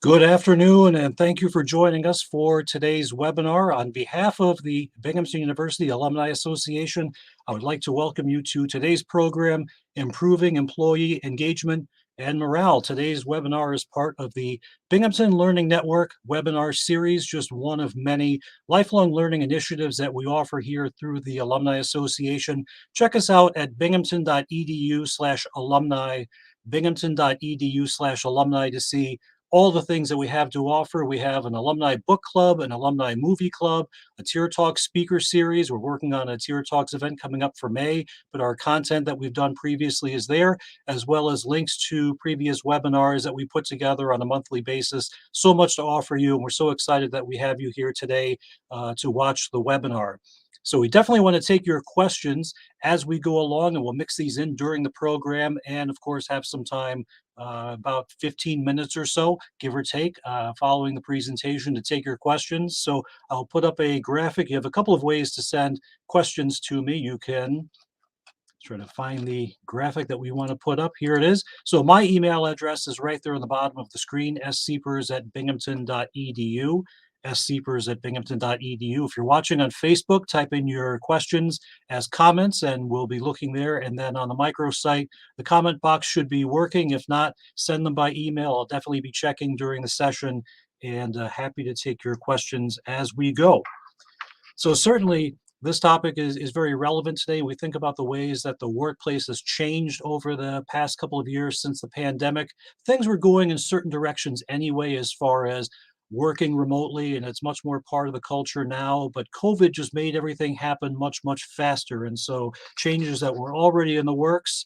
Good afternoon, and thank you for joining us for today's webinar. On behalf of the Binghamton University Alumni Association, I would like to welcome you to today's program, Improving Employee Engagement and Morale. Today's webinar is part of the Binghamton Learning Network webinar series, just one of many lifelong learning initiatives that we offer here through the Alumni Association. Check us out at binghamton.edu/alumni, binghamton.edu/alumni to see all the things that we have to offer. We have an alumni book club, an alumni movie club, a Tier Talk speaker series. We're working on a Tier Talks event coming up for May, but our content that we've done previously is there, as well as links to previous webinars that we put together on a monthly basis. So much to offer you, and we're so excited that we have you here today to watch the webinar. So we definitely want to take your questions as we go along, and we'll mix these in during the program, and of course have some time about 15 minutes or so, give or take, following the presentation to take your questions. So I'll put up a graphic. You have a couple of ways to send questions to me. You can try to find the graphic that we want to put up. Here it is. So my email address is right there on the bottom of the screen, sseepers@binghamton.edu, sseepers@binghamton.edu. If you're watching on Facebook, type in your questions as comments and we'll be looking there. And then on the microsite, the comment box should be working. If not, send them by email. I'll definitely be checking during the session and happy to take your questions as we go. So certainly this topic is very relevant today. We think about the ways that the workplace has changed over the past couple of years since the pandemic. Things were going in certain directions anyway, as far as working remotely, and it's much more part of the culture now. But COVID just made everything happen much, much faster. And so changes that were already in the works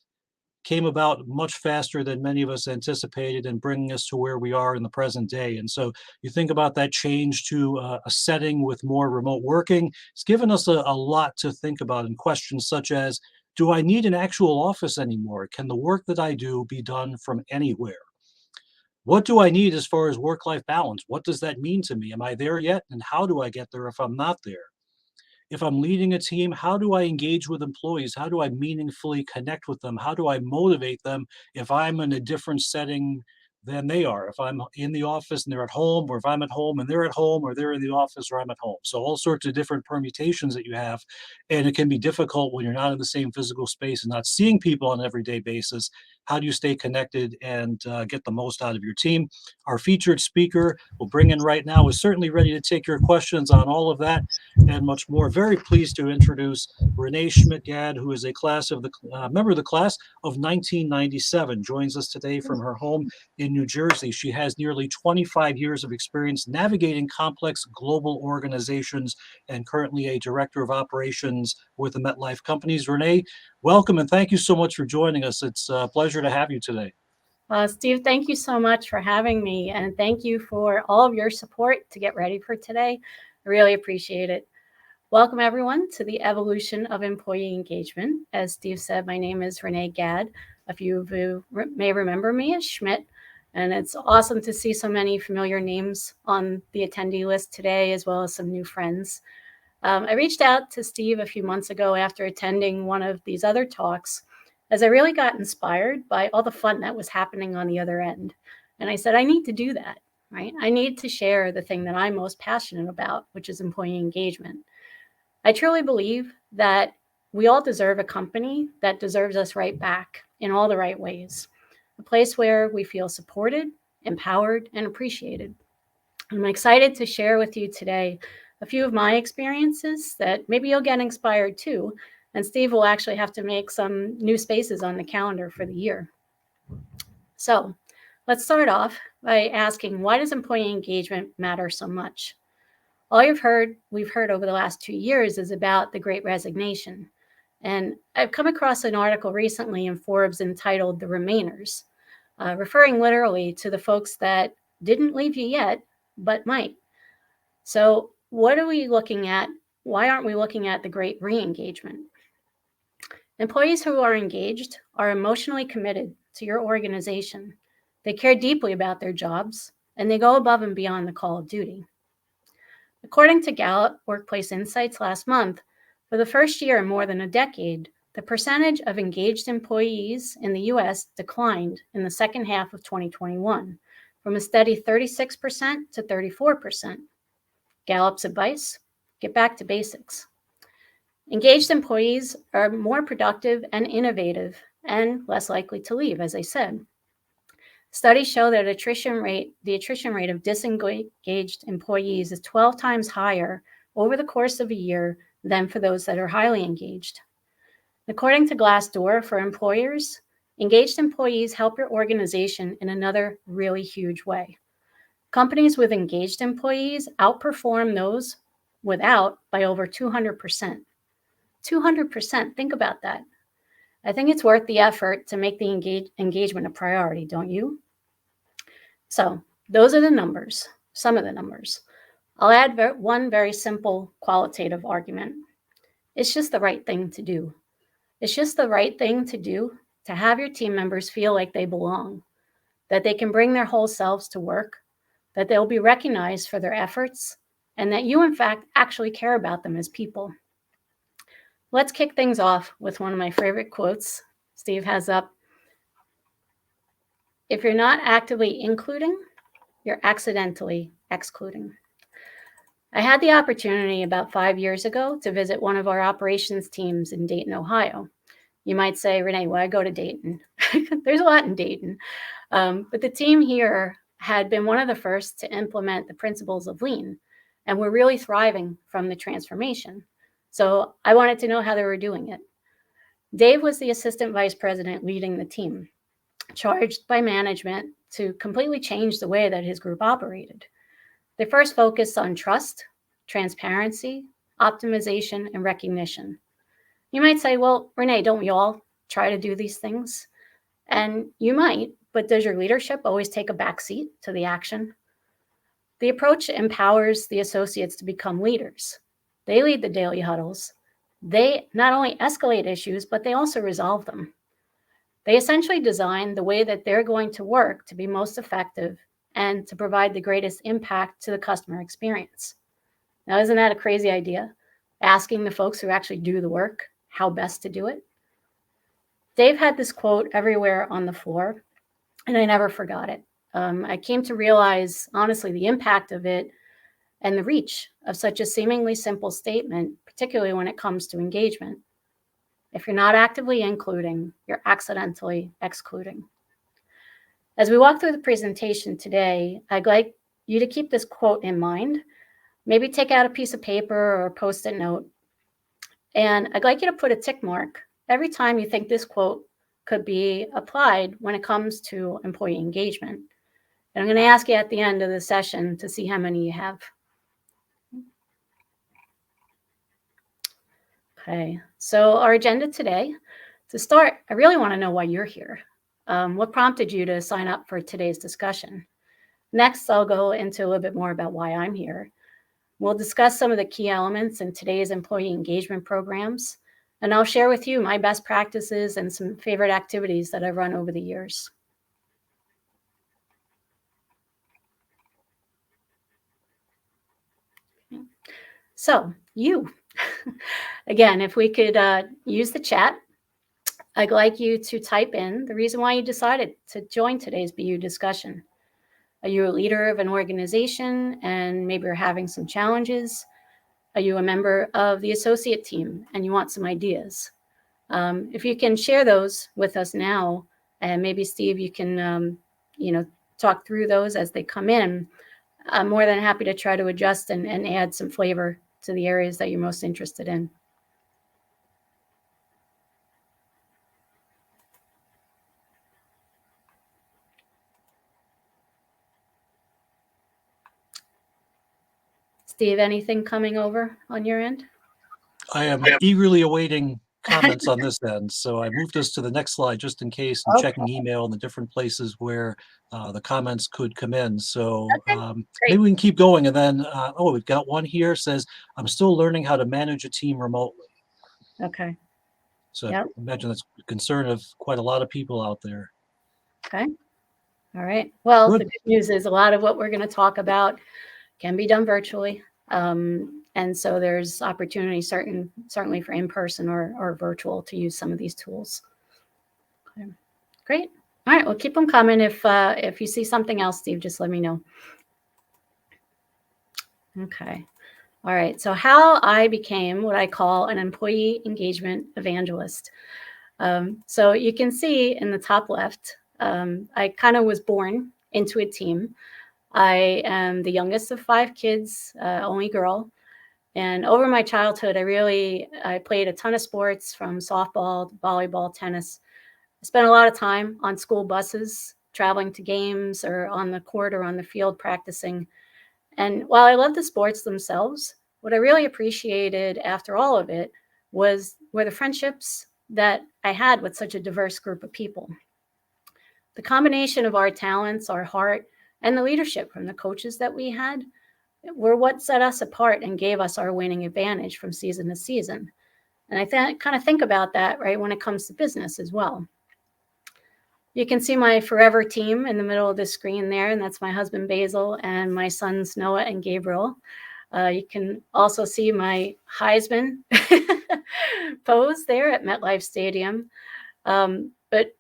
came about much faster than many of us anticipated and bringing us to where we are in the present day. And so you think about that change to a setting with more remote working, it's given us a lot to think about in questions such as, do I need an actual office anymore? Can the work that I do be done from anywhere? What do I need as far as work-life balance? What does that mean to me? Am I there yet? And how do I get there if I'm not there? If I'm leading a team, how do I engage with employees? How do I meaningfully connect with them? How do I motivate them if I'm in a different setting than they are? If I'm in the office and they're at home, or if I'm at home and they're at home, or they're in the office or I'm at home. So all sorts of different permutations that you have. And it can be difficult when you're not in the same physical space and not seeing people on an everyday basis. How do you stay connected and get the most out of your team? Our featured speaker we'll bring in right now is certainly ready to take your questions on all of that and much more. Very pleased to introduce Renee Schmidt-Gadd, who is a member of the class of 1997, joins us today from her home in New Jersey. She has nearly 25 years of experience navigating complex global organizations and currently a director of operations with the MetLife Companies. Renee, welcome and thank you so much for joining us. It's a pleasure to have you today. Steve, thank you so much for having me, and thank you for all of your support to get ready for today. I really appreciate it. Welcome, everyone, to the evolution of employee engagement. As Steve said, my name is Renee Gadd. A few of you may remember me as Schmidt, and it's awesome to see so many familiar names on the attendee list today, as well as some new friends. I reached out to Steve a few months ago after attending one of these other talks, as I really got inspired by all the fun that was happening on the other end. And I said, I need to do that, right? I need to share the thing that I'm most passionate about, which is employee engagement. I truly believe that we all deserve a company that deserves us right back in all the right ways, a place where we feel supported, empowered, and appreciated. I'm excited to share with you today a few of my experiences that maybe you'll get inspired too. And Steve will actually have to make some new spaces on the calendar for the year. So let's start off by asking, why does employee engagement matter so much? All we've heard over the last 2 years is about the Great Resignation. And I've come across an article recently in Forbes entitled The Remainers, referring literally to the folks that didn't leave you yet, but might. So what are we looking at? Why aren't we looking at the Great Re-engagement? Employees who are engaged are emotionally committed to your organization. They care deeply about their jobs, and they go above and beyond the call of duty. According to Gallup Workplace Insights last month, for the first year in more than a decade, the percentage of engaged employees in the U.S. declined in the second half of 2021 from a steady 36% to 34%. Gallup's advice: get back to basics. Engaged employees are more productive and innovative and less likely to leave, as I said. Studies show that the attrition rate of disengaged employees is 12 times higher over the course of a year than for those that are highly engaged. According to Glassdoor, for employers, engaged employees help your organization in another really huge way. Companies with engaged employees outperform those without by over 200%. 200%, think about that. I think it's worth the effort to make the engagement a priority, don't you? So those are the numbers, some of the numbers. I'll add one very simple qualitative argument. It's just the right thing to do. It's just the right thing to do to have your team members feel like they belong, that they can bring their whole selves to work, that they'll be recognized for their efforts, and that you, in fact, actually care about them as people. Let's kick things off with one of my favorite quotes Steve has up. If you're not actively including, you're accidentally excluding. I had the opportunity about 5 years ago to visit one of our operations teams in Dayton, Ohio. You might say, Renee, why go to Dayton? There's a lot in Dayton. But the team here had been one of the first to implement the principles of lean, and we're really thriving from the transformation. So I wanted to know how they were doing it. Dave was the assistant vice president leading the team, charged by management to completely change the way that his group operated. They first focused on trust, transparency, optimization, and recognition. You might say, well, Renee, don't we all try to do these things? And you might, but does your leadership always take a backseat to the action? The approach empowers the associates to become leaders. They lead the daily huddles. They not only escalate issues, but they also resolve them. They essentially design the way that they're going to work to be most effective and to provide the greatest impact to the customer experience. Now, isn't that a crazy idea? Asking the folks who actually do the work how best to do it? Dave had this quote everywhere on the floor, and I never forgot it. I came to realize, honestly, the impact of it and the reach of such a seemingly simple statement, particularly when it comes to engagement. If you're not actively including, you're accidentally excluding. As we walk through the presentation today, I'd like you to keep this quote in mind. Maybe take out a piece of paper or a Post-it note. And I'd like you to put a tick mark every time you think this quote could be applied when it comes to employee engagement. And I'm going to ask you at the end of the session to see how many you have. Okay, so our agenda today, to start, I really want to know why you're here. What prompted you to sign up for today's discussion? Next, I'll go into a little bit more about why I'm here. We'll discuss some of the key elements in today's employee engagement programs, and I'll share with you my best practices and some favorite activities that I've run over the years. So, you. Again, if we could use the chat, I'd like you to type in the reason why you decided to join today's BU discussion. Are you a leader of an organization and maybe you're having some challenges? Are you a member of the associate team and you want some ideas? If you can share those with us now, and maybe Steve, you can talk through those as they come in. I'm more than happy to try to adjust and add some flavor to the areas that you're most interested in. Steve, anything coming over on your end? I am eagerly awaiting comments on this end, so I moved us to the next slide just in case and checking email in the different places where the comments could come in. So maybe we can keep going, and then we've got one here says, I'm still learning how to manage a team remotely. Okay. So I imagine that's a concern of quite a lot of people out there. Okay. All right. Well, Good. The good news is a lot of what we're going to talk about can be done virtually. And so there's opportunity certainly for in-person or virtual to use some of these tools. Okay. Great. All right, well, keep them coming. If you see something else, Steve, just let me know. Okay. All right. So how I became what I call an employee engagement evangelist. So you can see in the top left, I kind of was born into a team. I am the youngest of 5 kids, only girl. And over my childhood, I played a ton of sports from softball, volleyball, tennis. I spent a lot of time on school buses, traveling to games or on the court or on the field practicing. And while I loved the sports themselves, what I really appreciated after all of it were the friendships that I had with such a diverse group of people. The combination of our talents, our heart, and the leadership from the coaches that we had were what set us apart and gave us our winning advantage from season to season. And I kind of think about that, right, when it comes to business as well. You can see my forever team in the middle of the screen there, and that's my husband Basil and my sons Noah and Gabriel. You can also see my Heisman pose there at MetLife Stadium. But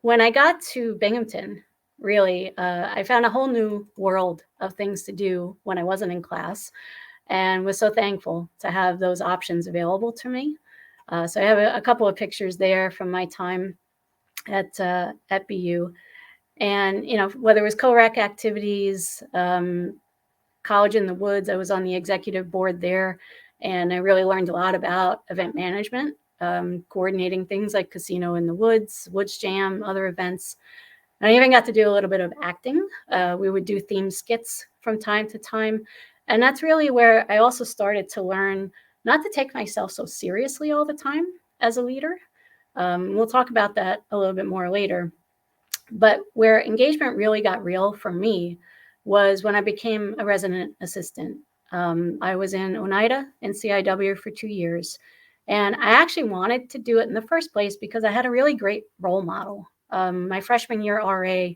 when I got to Binghamton, really, I found a whole new world of things to do when I wasn't in class, and was so thankful to have those options available to me. So I have a couple of pictures there from my time at BU, and whether it was co-rec activities, college in the woods, I was on the executive board there, and I really learned a lot about event management, coordinating things like Casino in the Woods, Woods Jam, other events. And I even got to do a little bit of acting. We would do theme skits from time to time, and that's really where I also started to learn not to take myself so seriously all the time as a leader. We'll talk about that a little bit more later. But where engagement really got real for me was when I became a resident assistant. I was in Oneida and CIW for 2 years. And I actually wanted to do it in the first place because I had a really great role model. My freshman year RA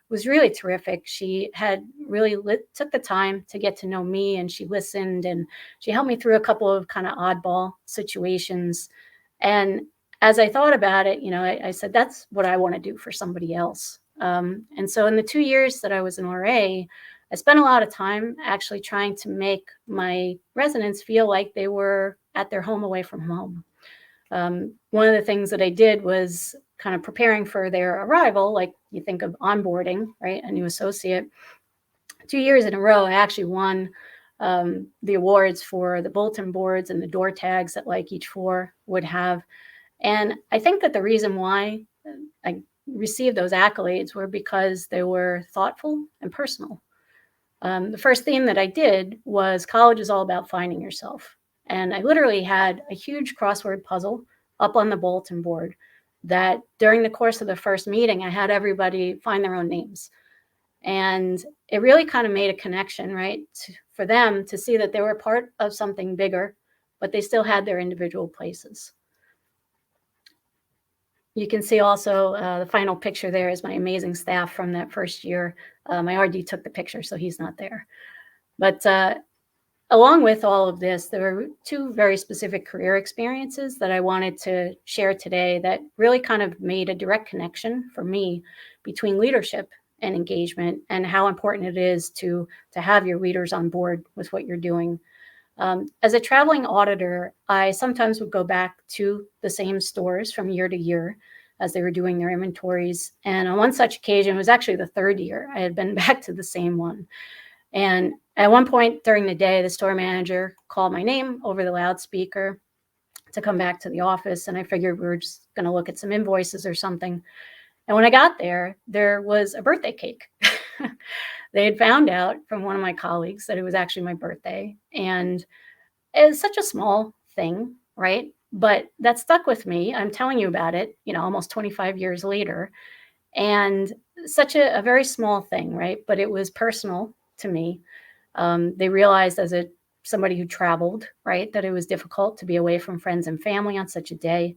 was really terrific. She had really took the time to get to know me, and she listened, and she helped me through a couple of kind of oddball situations. And as I thought about it, I said, that's what I want to do for somebody else. And so in the 2 years that I was an RA, I spent a lot of time actually trying to make my residents feel like they were at their home away from home. One of the things that I did was kind of preparing for their arrival, like you think of onboarding, right? A new associate. 2 years in a row, I actually won the awards for the bulletin boards and the door tags that like each floor would have. And I think that the reason why I received those accolades were because they were thoughtful and personal. The first theme that I did was college is all about finding yourself. And I literally had a huge crossword puzzle up on the bulletin board that during the course of the first meeting, I had everybody find their own names. And it really kind of made a connection, right, for them to see that they were part of something bigger, but they still had their individual places. You can see also the final picture there is my amazing staff from that first year. My RD took the picture, so he's not there. But along with all of this, there were 2 very specific career experiences that I wanted to share today that really kind of made a direct connection for me between leadership and engagement, and how important it is to have your leaders on board with what you're doing. As a traveling auditor, I sometimes would go back to the same stores from year to year as they were doing their inventories. And on one such occasion, it was actually the 3rd year, I had been back to the same one. And at one point during the day, the store manager called my name over the loudspeaker to come back to the office. And I figured we were just going to look at some invoices or something. And when I got there, there was a birthday cake. They had found out from one of my colleagues that it was actually my birthday. And it's such a small thing, right? But that stuck with me. I'm telling you about it, almost 25 years later. And such a very small thing, right? But it was personal to me. They realized as somebody who traveled, right, that it was difficult to be away from friends and family on such a day.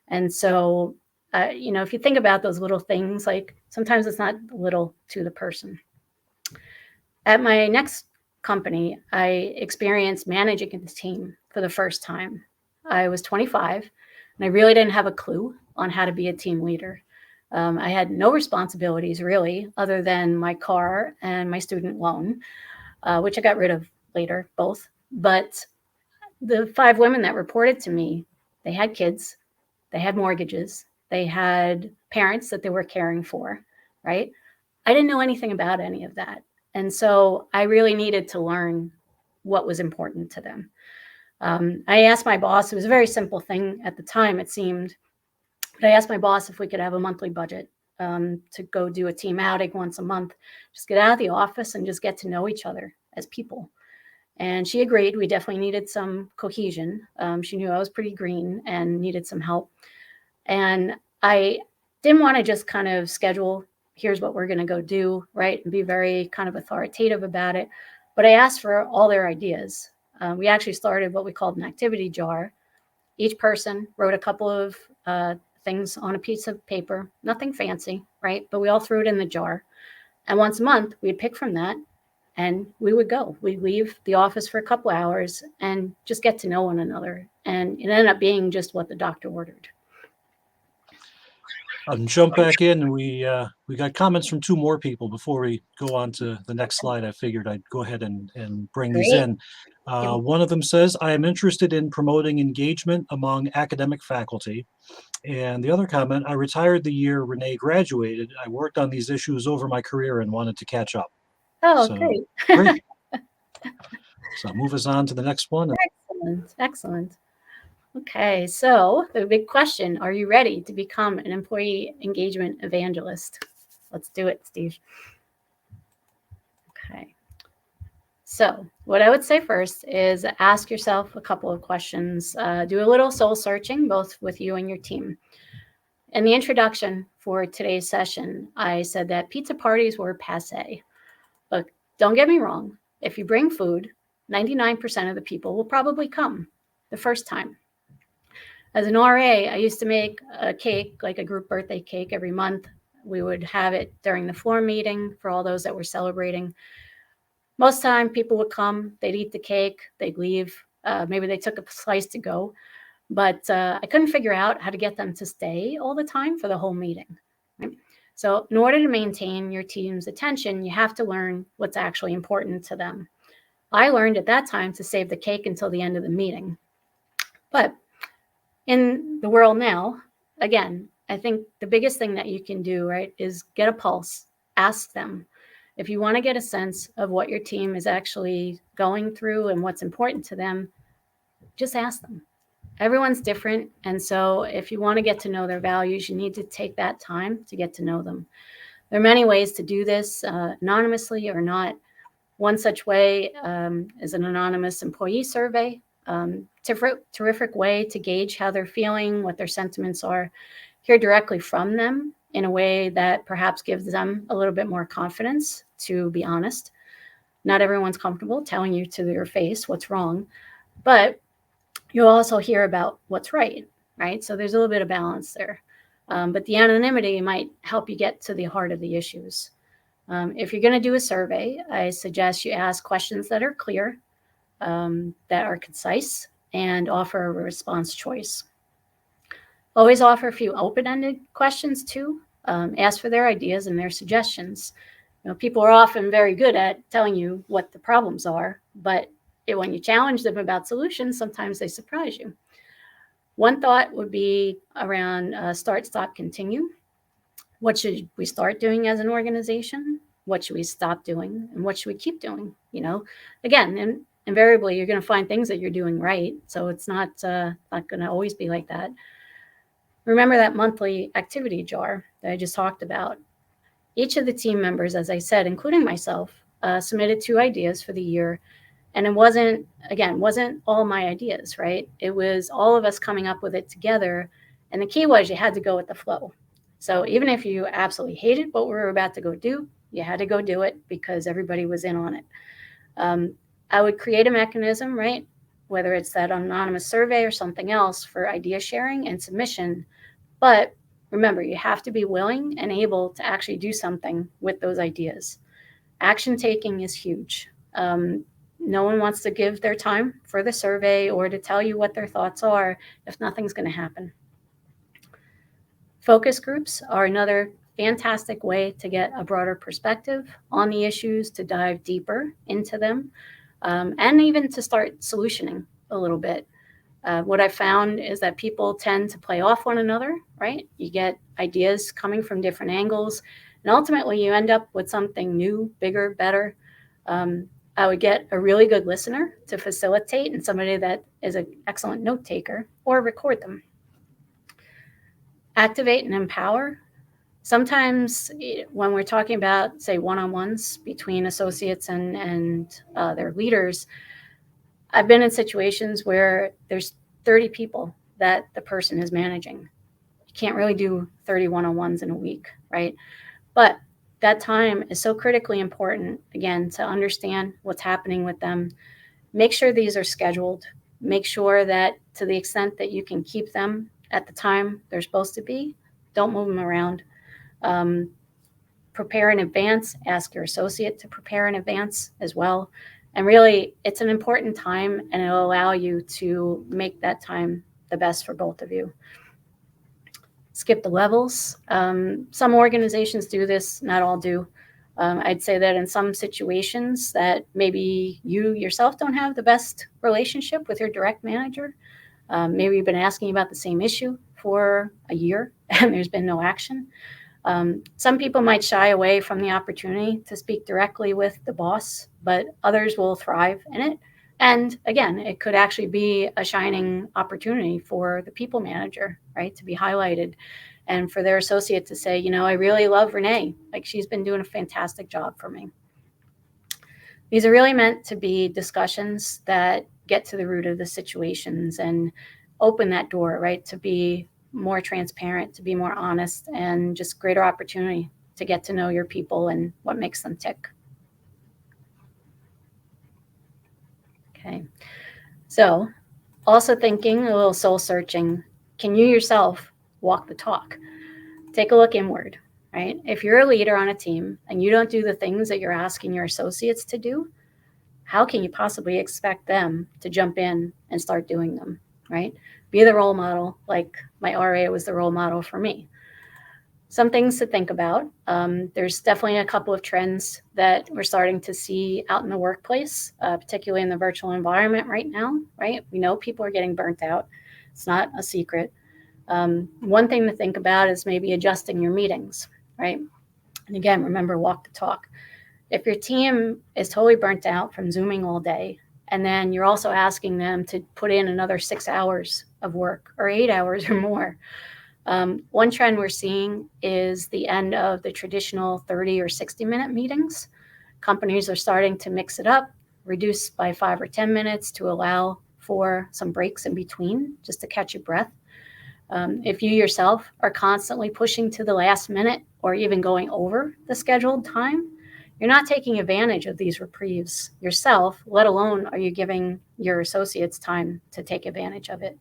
And so, if you think about those little things, like sometimes it's not little to the person. At my next company, I experienced managing a team for the first time. I was 25, and I really didn't have a clue on how to be a team leader. I had no responsibilities really, other than my car and my student loan, which I got rid of later, both. But the 5 women that reported to me, they had kids, they had mortgages, they had parents that they were caring for, right? I didn't know anything about any of that. And so I really needed to learn what was important to them. I asked my boss, it was a very simple thing at the time, it seemed, but I asked my boss if we could have a monthly budget to go do a team outing once a month, just get out of the office and just get to know each other as people. And she agreed. We definitely needed some cohesion. She knew I was pretty green and needed some help. And I didn't want to just kind of schedule, here's what we're going to go do, right? And be very kind of authoritative about it. But I asked for all their ideas. We actually started what we called an activity jar. Each person wrote a couple of things on a piece of paper, nothing fancy, right? But we all threw it in the jar. And once a month, we'd pick from that and we would go. We'd leave the office for a couple hours and just get to know one another. And it ended up being just what the doctor ordered. Jump back in, and we got comments from 2 more people before we go on to the next slide. I figured I'd go ahead and bring these Great. in. One of them says, "I am interested in promoting engagement among academic faculty." And the other comment, "I retired the year Renee graduated. I worked on these issues over my career and wanted to catch up." Oh, So, great. great. So move us on to the next one. Excellent. Excellent. Okay, so the big question, are you ready to become an employee engagement evangelist? Let's do it, Steve. Okay. So what I would say first is ask yourself a couple of questions. Do a little soul searching, both with you and your team. In the introduction for today's session, I said that pizza parties were passé. Look, don't get me wrong. If you bring food, 99% of the people will probably come the first time. As an RA, I used to make a cake, like a group birthday cake every month. We would have it during the floor meeting for all those that were celebrating. Most time people would come, they'd eat the cake, they'd leave. Maybe they took a slice to go, but I couldn't figure out how to get them to stay all the time for the whole meeting. Right? So in order to maintain your team's attention, you have to learn what's actually important to them. I learned at that time to save the cake until the end of the meeting. But in the world now, again, I think the biggest thing that you can do, right, is get a pulse, ask them. If you want to get a sense of what your team is actually going through and what's important to them, just ask them. Everyone's different. And so if you want to get to know their values, you need to take that time to get to know them. There are many ways to do this, anonymously or not. One such way is an anonymous employee survey. Terrific way to gauge how they're feeling, what their sentiments are, hear directly from them in a way that perhaps gives them a little bit more confidence to be honest. Not everyone's comfortable telling you to their face what's wrong, but you'll also hear about what's right? So there's a little bit of balance there. But the anonymity might help you get to the heart of the issues. If you're going to do a survey, I suggest you ask questions that are clear, that are concise, and offer a response choice. Always offer a few open-ended questions too. Ask for their ideas and their suggestions. People are often very good at telling you what the problems are, but when you challenge them about solutions, sometimes they surprise you. One thought would be around start, stop, continue. What should we start doing as an organization? What should we stop doing? And what should we keep doing? Again, and invariably, you're going to find things that you're doing right. So it's not going to always be like that. Remember that monthly activity jar that I just talked about. Each of the team members, as I said, including myself, submitted 2 ideas for the year. And it wasn't all my ideas, right? It was all of us coming up with it together. And the key was you had to go with the flow. So even if you absolutely hated what we were about to go do, you had to go do it because everybody was in on it. I would create a mechanism, right? Whether it's that anonymous survey or something else for idea sharing and submission. But remember, you have to be willing and able to actually do something with those ideas. Action taking is huge. No one wants to give their time for the survey or to tell you what their thoughts are if nothing's going to happen. Focus groups are another fantastic way to get a broader perspective on the issues, to dive deeper into them, and even to start solutioning a little bit. What I found is that people tend to play off one another, right? You get ideas coming from different angles, and ultimately you end up with something new, bigger, better. I would get a really good listener to facilitate and somebody that is an excellent note taker, or record them. Activate and empower. Sometimes when we're talking about, say, one-on-ones between associates and their leaders, I've been in situations where there's 30 people that the person is managing. You can't really do 30 one-on-ones in a week, right? But that time is so critically important, again, to understand what's happening with them. Make sure these are scheduled. Make sure that to the extent that you can keep them at the time they're supposed to be, don't move them around. Prepare in advance. Ask your associate to prepare in advance as well. And really, it's an important time, and it'll allow you to make that time the best for both of you. Skip the levels. Some organizations do this, not all do. I'd say that in some situations that maybe you yourself don't have the best relationship with your direct manager. Maybe you've been asking about the same issue for a year and there's been no action. Some people might shy away from the opportunity to speak directly with the boss, but others will thrive in it. And again, it could actually be a shining opportunity for the people manager, right, to be highlighted, and for their associate to say, you know, I really love Renee. Like, she's been doing a fantastic job for me. These are really meant to be discussions that get to the root of the situations and open that door, right, to be more transparent, to be more honest, and just greater opportunity to get to know your people and what makes them tick. Okay. So also thinking, a little soul searching, can you yourself walk the talk? Take a look inward, right? If you're a leader on a team and you don't do the things that you're asking your associates to do, how can you possibly expect them to jump in and start doing them, right? Be the role model, like my RA was the role model for me. Some things to think about. There's definitely a couple of trends that we're starting to see out in the workplace, particularly in the virtual environment right now, right? We know people are getting burnt out. It's not a secret. One thing to think about is maybe adjusting your meetings, right? And again, remember, walk the talk. If your team is totally burnt out from Zooming all day, and then you're also asking them to put in another 6 hours of work or 8 hours or more, one trend we're seeing is the end of the traditional 30 or 60-minute meetings. Companies are starting to mix it up, reduce by 5 or 10 minutes to allow for some breaks in between, just to catch your breath. If you yourself are constantly pushing to the last minute or even going over the scheduled time, you're not taking advantage of these reprieves yourself, let alone are you giving your associates time to take advantage of it.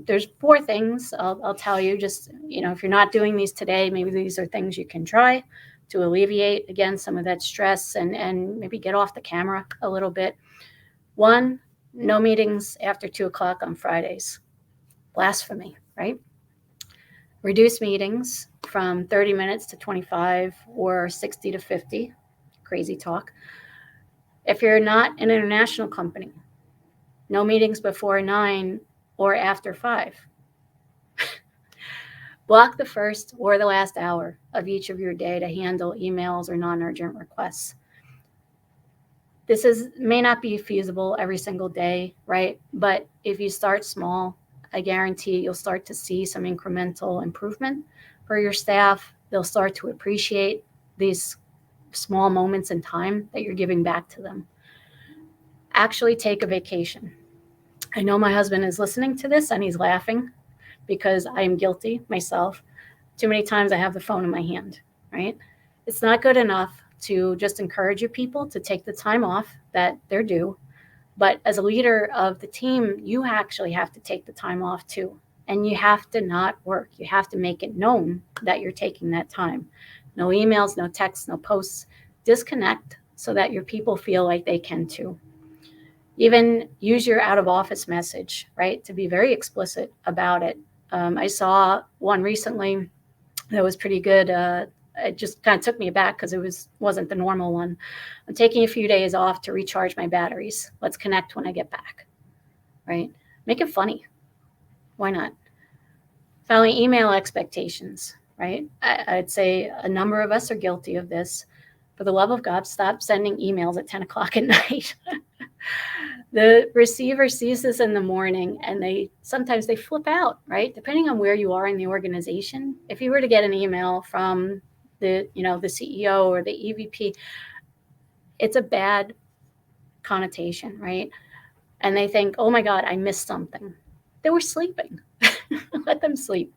There's 4 things I'll tell you, just, you know, if you're not doing these today, maybe these are things you can try to alleviate, again, some of that stress and maybe get off the camera a little bit. 1, no meetings after 2 o'clock on Fridays. Blasphemy, right? Reduce meetings from 30 minutes to 25 or 60 to 50. Crazy talk. If you're not an international company, no meetings before 9 or after 5. Block the first or the last hour of each of your day to handle emails or non-urgent requests. This may not be feasible every single day, right? But if you start small, I guarantee you'll start to see some incremental improvement for your staff. They'll start to appreciate these small moments in time that you're giving back to them. Actually take a vacation. I know my husband is listening to this and he's laughing because I am guilty myself. Too many times I have the phone in my hand, right? It's not good enough to just encourage your people to take the time off that they're due. But as a leader of the team, you actually have to take the time off too. And you have to not work. You have to make it known that you're taking that time. No emails, no texts, no posts. Disconnect so that your people feel like they can too. Even use your out of office message, right? To be very explicit about it. I saw one recently that was pretty good. It just kind of took me aback because it wasn't the normal one. I'm taking a few days off to recharge my batteries. Let's connect when I get back, right? Make it funny. Why not? Finally, email expectations, right? I'd say a number of us are guilty of this. For the love of God, stop sending emails at 10 o'clock at night. The receiver sees this in the morning and sometimes they flip out, right? Depending on where you are in the organization. If you were to get an email from the CEO or the EVP, it's a bad connotation, right? And they think, oh my God, I missed something. They were sleeping. Let them sleep,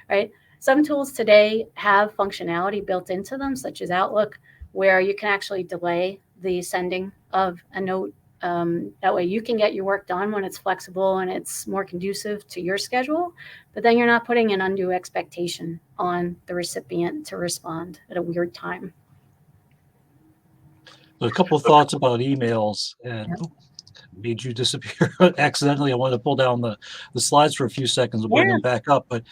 right? Some tools today have functionality built into them, such as Outlook, where you can actually delay the sending of a note. That way you can get your work done when it's flexible and it's more conducive to your schedule, but then you're not putting an undue expectation on the recipient to respond at a weird time. So a couple of thoughts about emails, and Yep. made you disappear accidentally. I wanted to pull down the slides for a few seconds and bring Yeah, them back up. But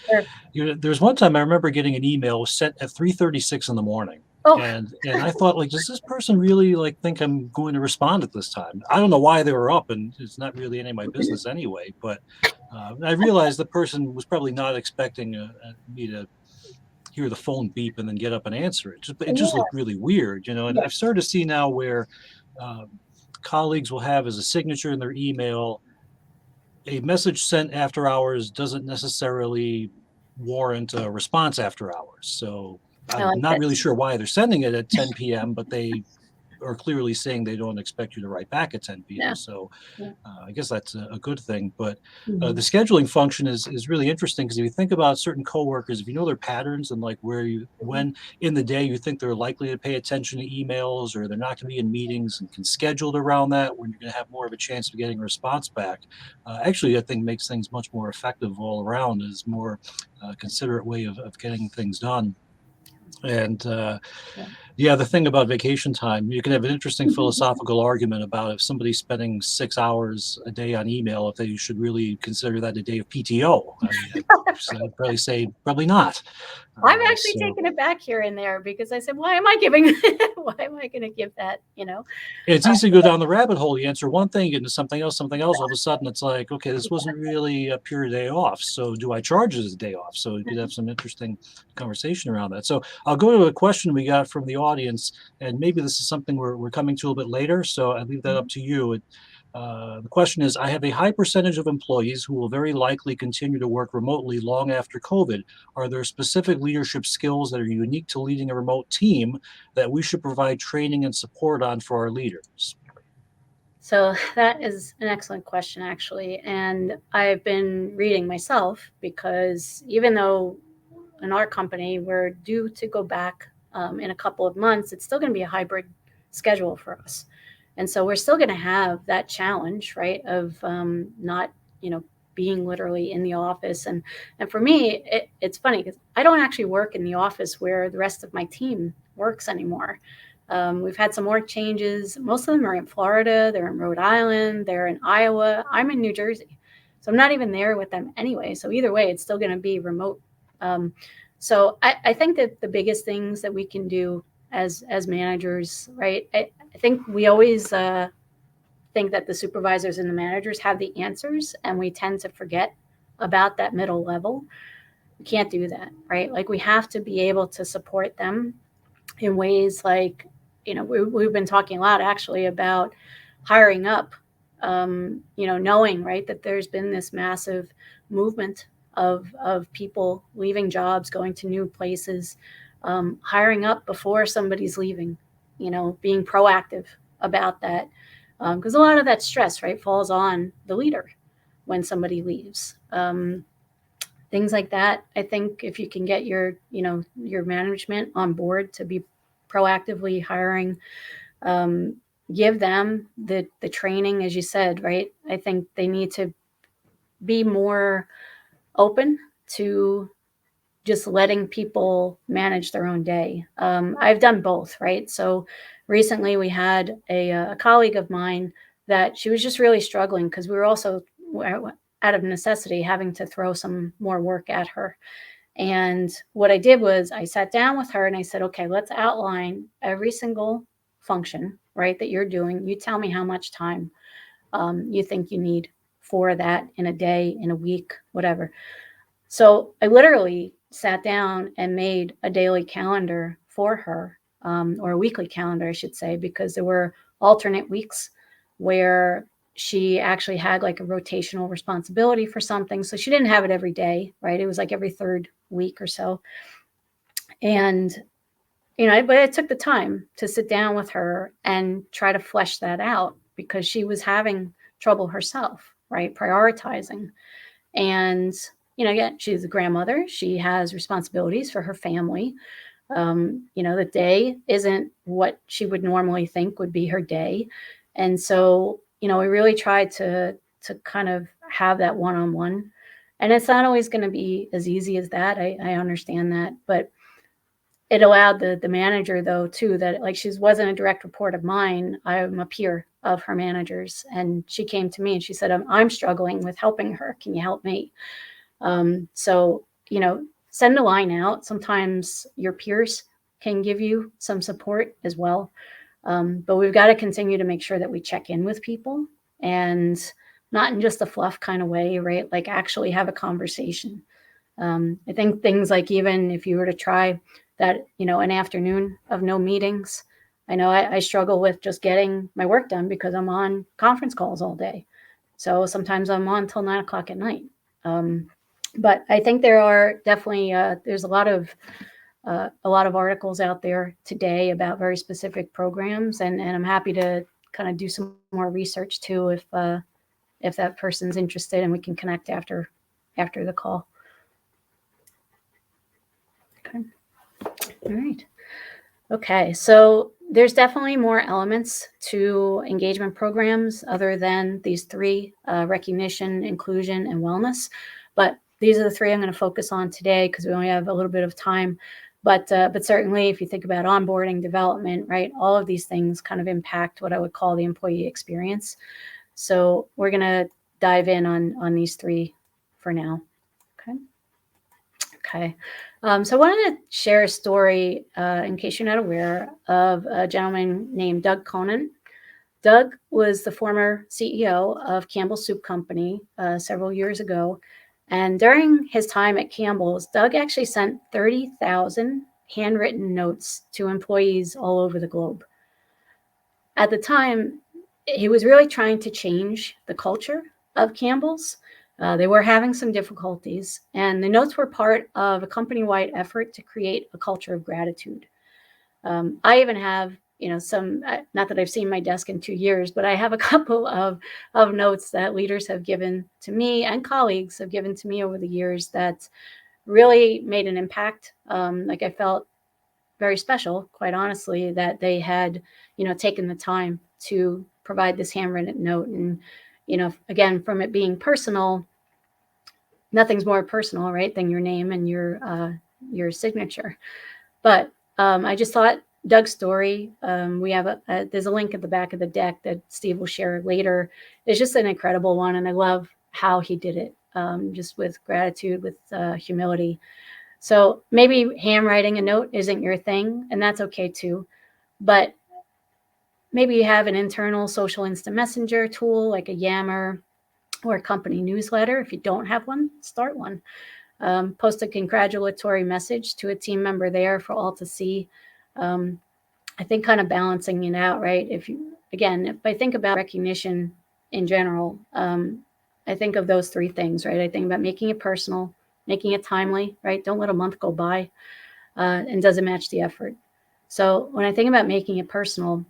sure. there's one time I remember getting an email sent at 3:36 in the morning. Oh, And I thought, like, does this person really like think I'm going to respond at this time? I don't know why they were up, and it's not really any of my business anyway. But I realized the person was probably not expecting me to hear the phone beep and then get up and answer it. It just yeah, looked really weird, you know. And yeah. I've started to see now where um, colleagues will have as a signature in their email, a message sent after hours doesn't necessarily warrant a response after hours. So I I'm like not that really too. sure why they're sending it at 10 p.m., but they are clearly saying they don't expect you to write back at 10 p.m. Yeah, So yeah. I guess that's a good thing. But the Mhm. scheduling function is really interesting because if you think about certain coworkers, if you know their patterns and like Mhm. when in the day you think they're likely to pay attention to emails or they're not going to be in meetings and can schedule it around that when you're going to have more of a chance of getting a response back, actually I think makes things much more effective all around. Is more considerate way of getting things done. And Yeah. yeah, the thing about vacation time, you can have an interesting philosophical argument about if somebody's spending 6 hours a day on email, if they should really consider that a day of PTO. I mean, I'd probably say probably not. I'm actually So taking it back here and there because I said, "Why am I giving why am I gonna give that?" it's Uh, easy to go down the rabbit hole. You answer one thing, get into something else. All of a sudden, it's like, okay, this wasn't really a pure day off. So, do I charge it as a day off? So, you could have some interesting conversation around that. So, I'll go to a question we got from the audience, and maybe this is something we're coming to a little bit later. So, I leave that up Mhm. to you. The question is, I have a high percentage of employees who will very likely continue to work remotely long after COVID. Are there specific leadership skills that are unique to leading a remote team that we should provide training and support on for our leaders? So that is an excellent question, actually. And I've been reading myself because even though in our company we're due to go back in a couple of months, it's still going to be a hybrid schedule for us. And so we're still going to have that challenge, right, of not, being literally in the office. And for me, it's funny because I don't actually work in the office where the rest of my team works anymore. We've had some org changes. Most of them are in Florida, they're in Rhode Island, they're in Iowa. I'm in New Jersey. So I'm not even there with them anyway. So either way, it's still going to be remote. Um, so I think that the biggest things that we can do as managers, right? I think we always think that the supervisors and the managers have the answers, and we tend to forget about that middle level. We can't do that, right? Like we have to be able to support them in ways like, we've been talking a lot actually about hiring up, knowing, right, that there's been this massive movement of people leaving jobs, going to new places, hiring up before somebody's leaving, being proactive about that. Because a lot of that stress, right, falls on the leader when somebody leaves. Things like that. I think if you can get your management on board to be proactively hiring, um, give them the training, as you said, right? I think they need to be more open to just letting people manage their own day. I've done both, right? So recently we had a colleague of mine that she was just really struggling because we were also out of necessity, having to throw some more work at her. And what I did was I sat down with her and I said, okay, let's outline every single function, right, that you're doing. You tell me how much time you think you need for that in a day, in a week, whatever. So I literally sat down and made a daily calendar for her, or a weekly calendar, I should say, because there were alternate weeks where she actually had like a rotational responsibility for something. So she didn't have it every day, right? It was like every third week or so. And, but I took the time to sit down with her and try to flesh that out because she was having trouble herself, right? Prioritizing. And, again, she's a grandmother. She has responsibilities for her family. The day isn't what she would normally think would be her day. And so, we really tried to kind of have that one-on-one. And it's not always going to be as easy as that. I understand that. But it allowed the manager, though, too, that like she wasn't a direct report of mine. I'm a peer of her managers. And she came to me and she said, I'm struggling with helping her. Can you help me? So, send a line out. Sometimes your peers can give you some support as well. But we've got to continue to make sure that we check in with people and not in just a fluff kind of way, right? Like actually have a conversation. I think things like even if you were to try that, an afternoon of no meetings, I know I struggle with just getting my work done because I'm on conference calls all day. So sometimes I'm on till 9 o'clock at night. But I think there are definitely there's a lot of articles out there today about very specific programs, and I'm happy to kind of do some more research too if that person's interested, and we can connect after the call. Okay. All right. Okay. So there's definitely more elements to engagement programs other than these three: recognition, inclusion, and wellness. But these are the three I'm going to focus on today because we only have a little bit of time. But certainly, if you think about onboarding, development, right, all of these things kind of impact what I would call the employee experience. So we're going to dive in on these three for now. Okay. Okay. So I wanted to share a story, in case you're not aware, of a gentleman named Doug Conant. Doug was the former CEO of Campbell's Soup Company several years ago. And during his time at Campbell's, Doug actually sent 30,000 handwritten notes to employees all over the globe. At the time, he was really trying to change the culture of Campbell's. They were having some difficulties, and the notes were part of a company-wide effort to create a culture of gratitude. I even have, some, not that I've seen my desk in 2 years, but I have a couple of notes that leaders have given to me and colleagues have given to me over the years that really made an impact. Like I felt very special, quite honestly, that they had, taken the time to provide this handwritten note. And, again, from it being personal, nothing's more personal, right, than your name and your signature. But I just thought Doug's story, we have there's a link at the back of the deck that Steve will share later. It's just an incredible one, and I love how he did it, just with gratitude, with humility. So maybe handwriting a note isn't your thing, and that's okay too. But maybe you have an internal social instant messenger tool like a Yammer or a company newsletter. If you don't have one, start one. Post a congratulatory message to a team member there for all to see. I think kind of balancing it out, right? If I think about recognition in general, I think of those three things, right? I think about making it personal, making it timely, right? Don't let a month go by, and does it match the effort? So when I think about making it personal,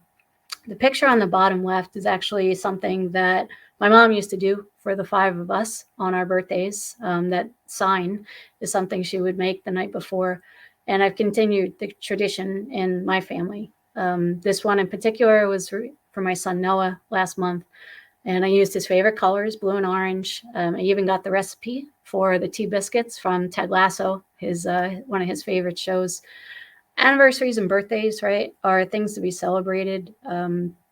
the picture on the bottom left is actually something that my mom used to do for the 5 of us on our birthdays. That sign is something she would make the night before. And I've continued the tradition in my family. This one in particular was for my son Noah last month. And I used his favorite colors, blue and orange. I even got the recipe for the tea biscuits from Ted Lasso, one of his favorite shows. Anniversaries and birthdays, right, are things to be celebrated,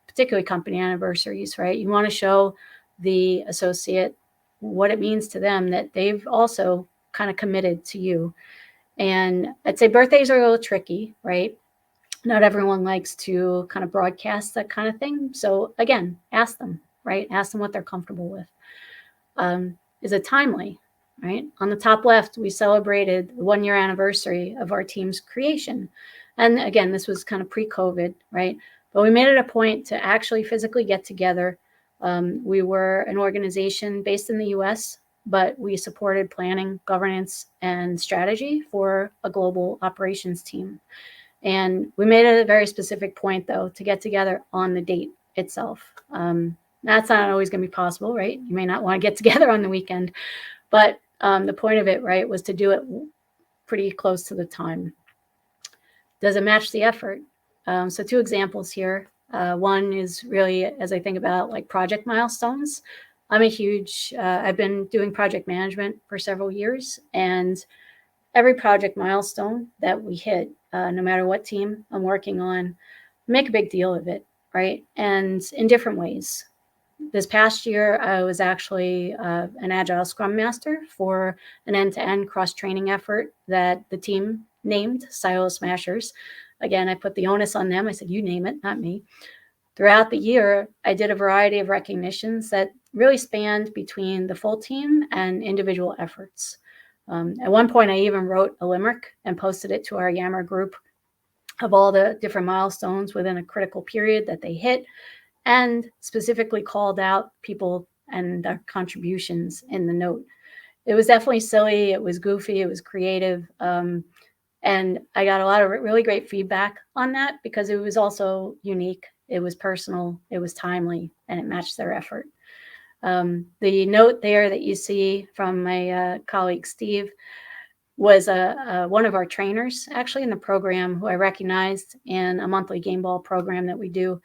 particularly company anniversaries, right? You want to show the associate what it means to them that they've also kind of committed to you. And I'd say birthdays are a little tricky, right? Not everyone likes to kind of broadcast that kind of thing. So again, ask them, right? Ask them what they're comfortable with. Is it timely, right? On the top left, we celebrated the 1 year anniversary of our team's creation. And again, this was kind of pre-COVID, right? But we made it a point to actually physically get together. We were an organization based in the US, but we supported planning, governance, and strategy for a global operations team. And we made it a very specific point, though, to get together on the date itself. That's not always going to be possible, right? You may not want to get together on the weekend, but the point of it, right, was to do it pretty close to the time. Does it match the effort? So 2 examples here. One is really, as I think about like project milestones, I've been doing project management for several years, and every project milestone that we hit, no matter what team I'm working on, make a big deal of it, right? And in different ways. This past year, I was actually an Agile Scrum Master for an end-to-end cross-training effort that the team named Silo Smashers. Again, I put the onus on them. I said, you name it, not me. Throughout the year, I did a variety of recognitions that really spanned between the full team and individual efforts. At one point, I even wrote a limerick and posted it to our Yammer group of all the different milestones within a critical period that they hit, and specifically called out people and their contributions in the note. It was definitely silly. It was goofy. It was creative. And I got a lot of really great feedback on that because it was also unique. It was personal. It was timely, and it matched their effort. The note there that you see from my colleague Steve was one of our trainers actually in the program who I recognized in a monthly game ball program that we do.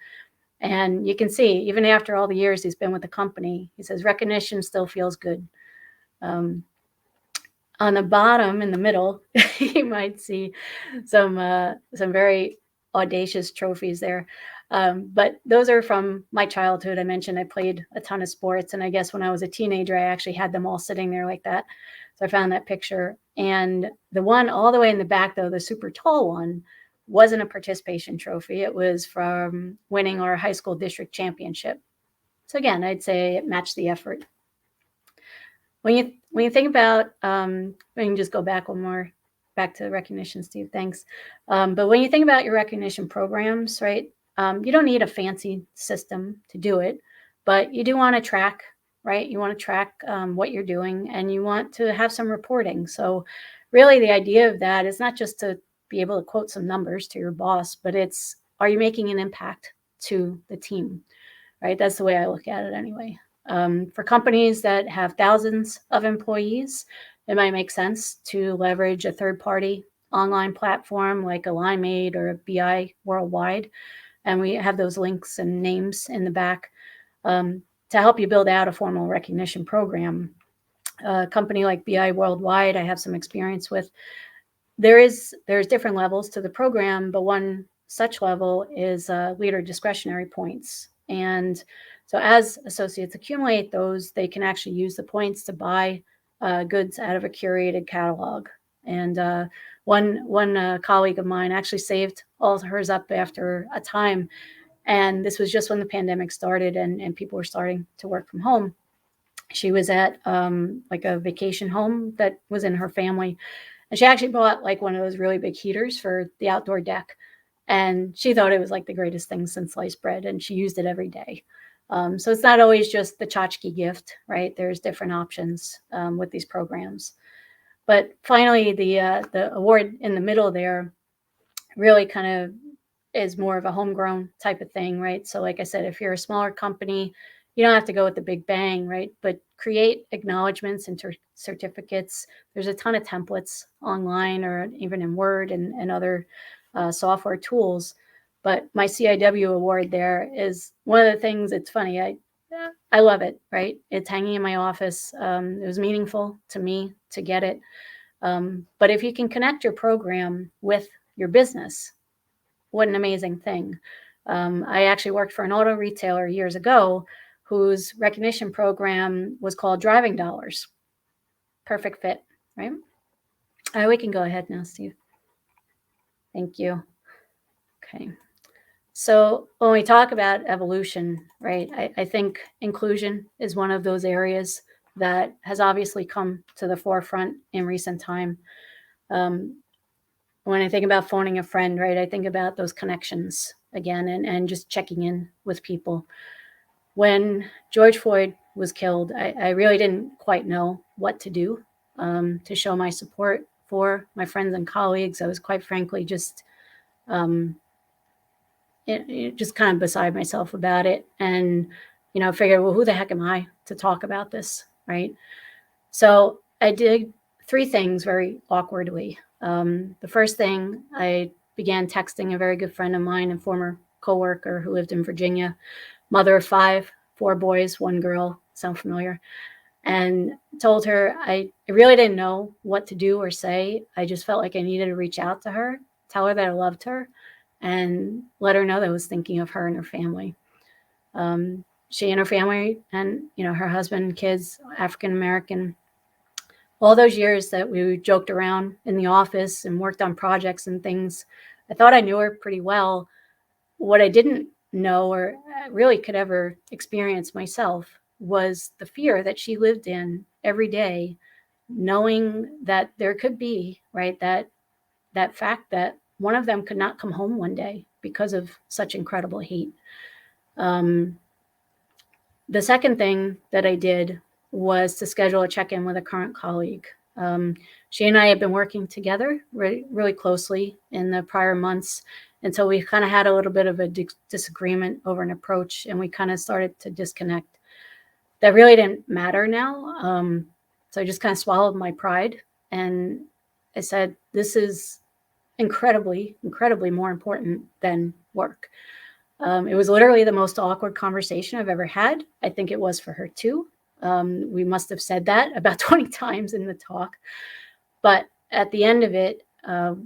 And you can see, even after all the years he's been with the company, he says recognition still feels good. On the bottom in the middle, you might see some very audacious trophies there. But those are from my childhood. I mentioned I played a ton of sports, and I guess when I was a teenager, I actually had them all sitting there like that. So I found that picture. And the one all the way in the back, though, the super tall one, wasn't a participation trophy. It was from winning our high school district championship. So again, I'd say it matched the effort. When you think about, we can just go back one more, back to recognition, Steve, thanks. But when you think about your recognition programs, right, you don't need a fancy system to do it, but you do want to track, right? You want to track what you're doing, and you want to have some reporting. So really the idea of that is not just to be able to quote some numbers to your boss, but it's, are you making an impact to the team, right? That's the way I look at it anyway. For companies that have thousands of employees, it might make sense to leverage a third-party online platform like a Limeade or a BI Worldwide. And we have those links and names in the back to help you build out a formal recognition program. A company like BI Worldwide, I have some experience with. There's different levels to the program, but one such level is leader discretionary points. And so as associates accumulate those, they can actually use the points to buy goods out of a curated catalog. And one colleague of mine actually saved all hers up after a time. And this was just when the pandemic started and people were starting to work from home. She was at like a vacation home that was in her family. And she actually bought like one of those really big heaters for the outdoor deck. And she thought it was like the greatest thing since sliced bread. And she used it every day. So it's not always just the tchotchke gift, right? There's different options with these programs. But finally, the award in the middle there really kind of is more of a homegrown type of thing, right? So like I said, if you're a smaller company, you don't have to go with the big bang, right? But create acknowledgments and certificates. There's a ton of templates online or even in Word and other software tools. But my CIW award there is one of the things. It's funny. I love it, right? It's hanging in my office. It was meaningful to me to get it. But if you can connect your program with your business, what an amazing thing. I actually worked for an auto retailer years ago whose recognition program was called Driving Dollars. Perfect fit, right? We can go ahead now, Steve. Thank you. Okay. So when we talk about evolution, right, I think inclusion is one of those areas that has obviously come to the forefront in recent time. When I think about phoning a friend, right, I think about those connections again and just checking in with people. When George Floyd was killed, I really didn't quite know what to do to show my support for my friends and colleagues. I was quite frankly just just kind of beside myself about it. And, I figured, well, who the heck am I to talk about this, right? So I did 3 things very awkwardly. The first thing, I began texting a very good friend of mine and former coworker who lived in Virginia, mother of 5, 4 boys, 1 girl, sound familiar? And told her I really didn't know what to do or say. I just felt like I needed to reach out to her, tell her that I loved her, and let her know that I was thinking of her and her family. She and her family and, her husband, kids, African-American, all those years that we joked around in the office and worked on projects and things, I thought I knew her pretty well. What I didn't know or really could ever experience myself was the fear that she lived in every day, knowing that there could be, right, that fact that one of them could not come home one day because of such incredible hate. The second thing that I did was to schedule a check-in with a current colleague. She and I had been working together really closely in the prior months until we kind of had a little bit of a disagreement over an approach, and we kind of started to disconnect. That really didn't matter now. So I just kind of swallowed my pride, and I said, this is incredibly more important than work. It was literally the most awkward conversation I've ever had. I think it was for her too. We must have said that about 20 times in the talk. But at the end of it,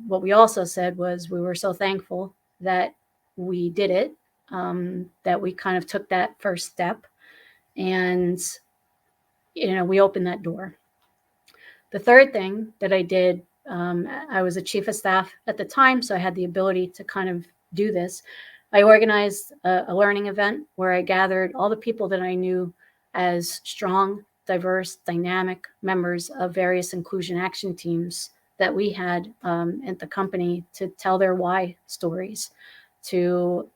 what we also said was we were so thankful that we did it, that we kind of took that first step, and we opened that door. The third thing that I did, I was a chief of staff at the time, so I had the ability to kind of do this. I organized a learning event where I gathered all the people that I knew as strong, diverse, dynamic members of various inclusion action teams that we had at the company to tell their why stories, to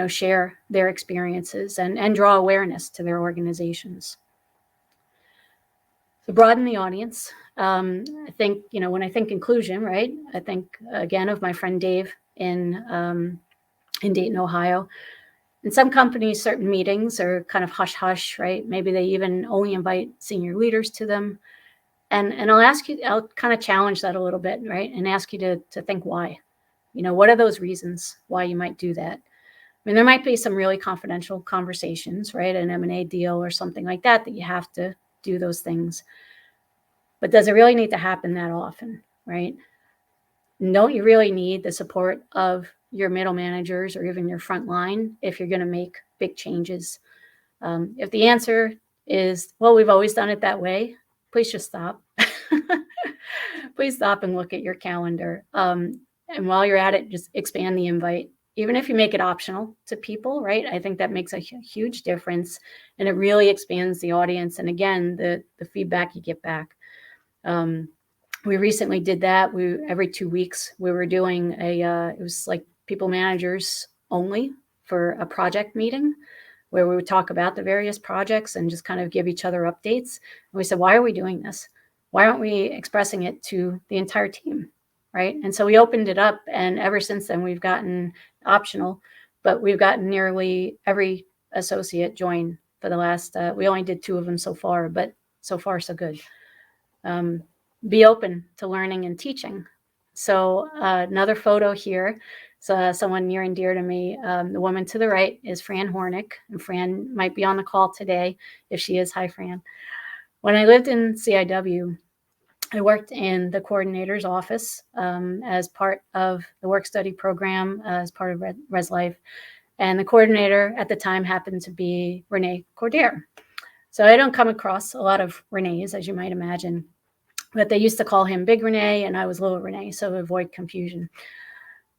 share their experiences and draw awareness to their organizations. To broaden the audience, I think, when I think inclusion, right, I think again of my friend Dave in Dayton, Ohio. In some companies, certain meetings are kind of hush-hush, right? Maybe they even only invite senior leaders to them. And I'll kind of challenge that a little bit, right? And ask you to think why. What are those reasons why you might do that? I mean, there might be some really confidential conversations, right? An M&A deal or something like that you have to do those things. But does it really need to happen that often, right? Don't you really need the support of your middle managers or even your front line if you're going to make big changes? If the answer is, well, we've always done it that way, please just stop. Please stop and look at your calendar. And while you're at it, just expand the invite. Even if you make it optional to people, right? I think that makes a huge difference, and it really expands the audience. And again, the feedback you get back. We recently did that. Every 2 weeks we were doing it was like people managers only for a project meeting where we would talk about the various projects and just kind of give each other updates. And we said, why are we doing this? Why aren't we expressing it to the entire team, right? And so we opened it up, and ever since then we've gotten optional, but we've gotten nearly every associate join for the last, we only did 2 of them so far, but so far so good. Be open to learning and teaching. So another photo here. So someone near and dear to me, the woman to the right is Fran Hornick, and Fran might be on the call today. If she is, hi, Fran. When I lived in CIW, I worked in the coordinator's office as part of the work study program, as part of Res Life. And the coordinator at the time happened to be Renee Cordier. So I don't come across a lot of Renees, as you might imagine, but they used to call him Big Renee and I was Little Renee, so to avoid confusion.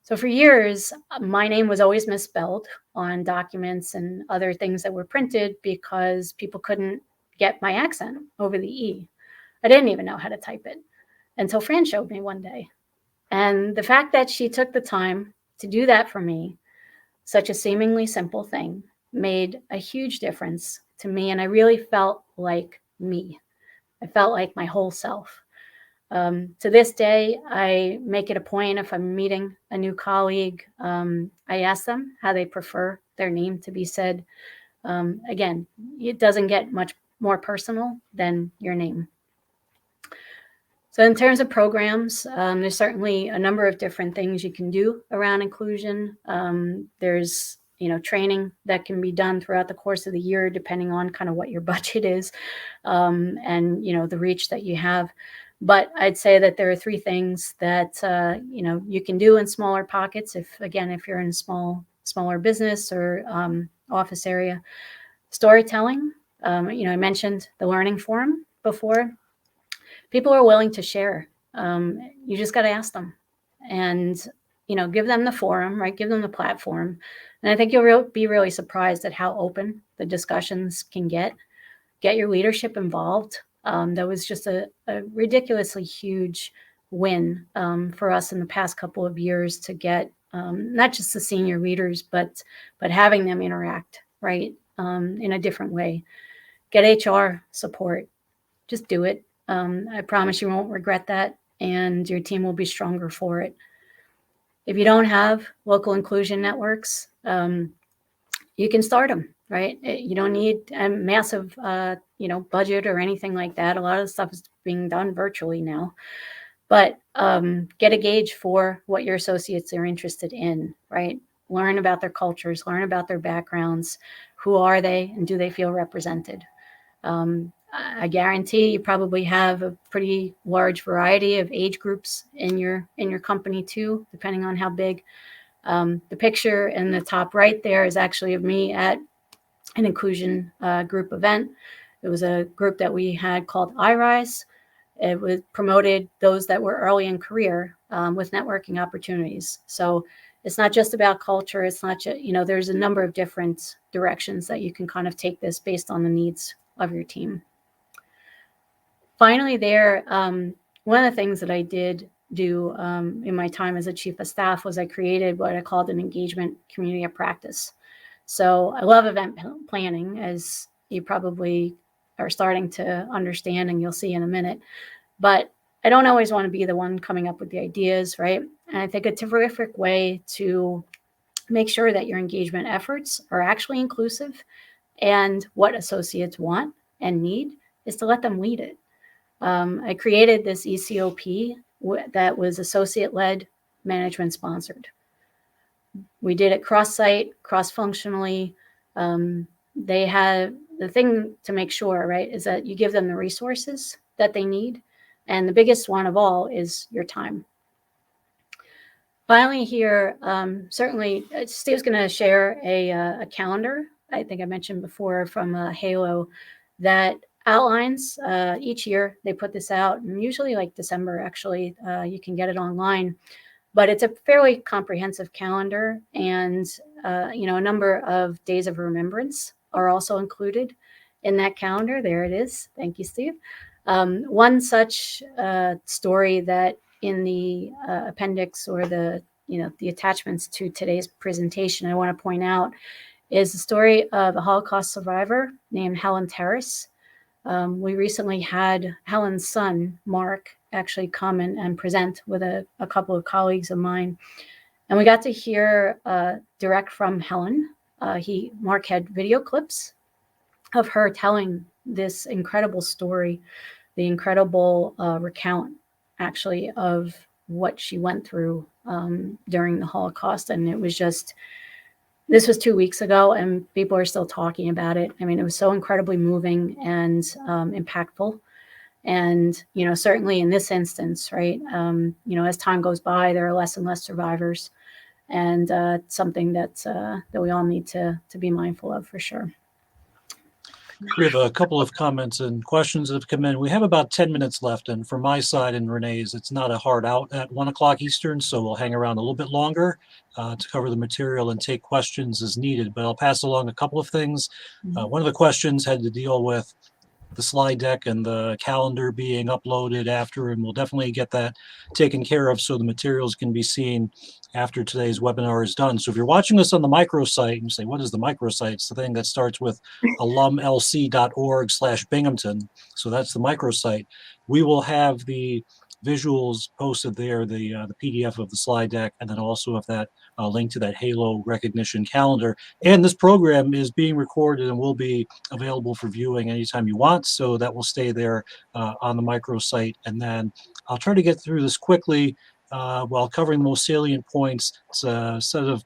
So for years, my name was always misspelled on documents and other things that were printed because people couldn't get my accent over the E. I didn't even know how to type it until Fran showed me one day. And the fact that she took the time to do that for me, such a seemingly simple thing, made a huge difference to me. And I really felt like me. I felt like my whole self. To this day, I make it a point if I'm meeting a new colleague, I ask them how they prefer their name to be said. Again, it doesn't get much more personal than your name. So in terms of programs, there's certainly a number of different things you can do around inclusion. There's training that can be done throughout the course of the year, depending on kind of what your budget is, and the reach that you have. But I'd say that there are three things that you can do in smaller pockets. If you're in a smaller business or office area, storytelling. I mentioned the learning forum before. People are willing to share. You just got to ask them, and give them the forum, right? Give them the platform, and I think you'll be really surprised at how open the discussions can get. Get your leadership involved. That was just a ridiculously huge win for us in the past couple of years to get not just the senior leaders, but having them interact, right, in a different way. Get HR support. Just do it. I promise you won't regret that, and your team will be stronger for it. If you don't have local inclusion networks, you can start them. Right? You don't need a massive, budget or anything like that. A lot of the stuff is being done virtually now. But get a gauge for what your associates are interested in, right? Learn about their cultures, learn about their backgrounds. Who are they, and do they feel represented? I guarantee you probably have a pretty large variety of age groups in your company too, depending on how big. The picture in the top right there is actually of me at an inclusion group event. It was a group that we had called iRise. It was promoted those that were early in career with networking opportunities. So it's not just about culture. It's not just, there's a number of different directions that you can kind of take this based on the needs of your team. Finally there, one of the things that I did do in my time as a chief of staff was I created what I called an engagement community of practice. So I love event planning, as you probably are starting to understand, and you'll see in a minute. But I don't always want to be the one coming up with the ideas, right? And I think a terrific way to make sure that your engagement efforts are actually inclusive and what associates want and need is to let them lead it. I created this ECOP that was associate-led, management-sponsored. We did it cross-site, cross-functionally. They had the thing to make sure, right, is that you give them the resources that they need. And the biggest one of all is your time. Finally here, certainly Steve's going to share a calendar, I think I mentioned before, from Halo that outlines each year. They put this out, and usually like December, actually, you can get it online. But it's a fairly comprehensive calendar, and a number of days of remembrance are also included in that calendar. There it is. Thank you, Steve. One such story that in the appendix or the attachments to today's presentation I want to point out is the story of a Holocaust survivor named Helen Terrace. We recently had Helen's son, Mark, actually come and present with a couple of colleagues of mine. And we got to hear direct from Helen. Mark had video clips of her telling this incredible story, the incredible recount, actually, of what she went through during the Holocaust. And it was this was 2 weeks ago, and people are still talking about it. I mean, it was so incredibly moving and impactful. And, certainly in this instance, right, as time goes by, there are less and less survivors. and something that we all need to be mindful of for sure. We have a couple of comments and questions that have come in. We have about 10 minutes left, and from my side and Renee's, it's not a hard out at 1 o'clock Eastern, so we'll hang around a little bit longer to cover the material and take questions as needed. But I'll pass along a couple of things. One of the questions had to deal with the slide deck and the calendar being uploaded after, and we'll definitely get that taken care of so the materials can be seen after today's webinar is done. So if you're watching this on the microsite and you say, what is the microsite? It's the thing that starts with alumlc.org/Binghamton. So that's the microsite. We will have the visuals posted there, the PDF of the slide deck, and then also of that link to that Halo recognition calendar. And this program is being recorded and will be available for viewing anytime you want. So that will stay there on the microsite. And then I'll try to get through this quickly while covering the most salient points. It's a set of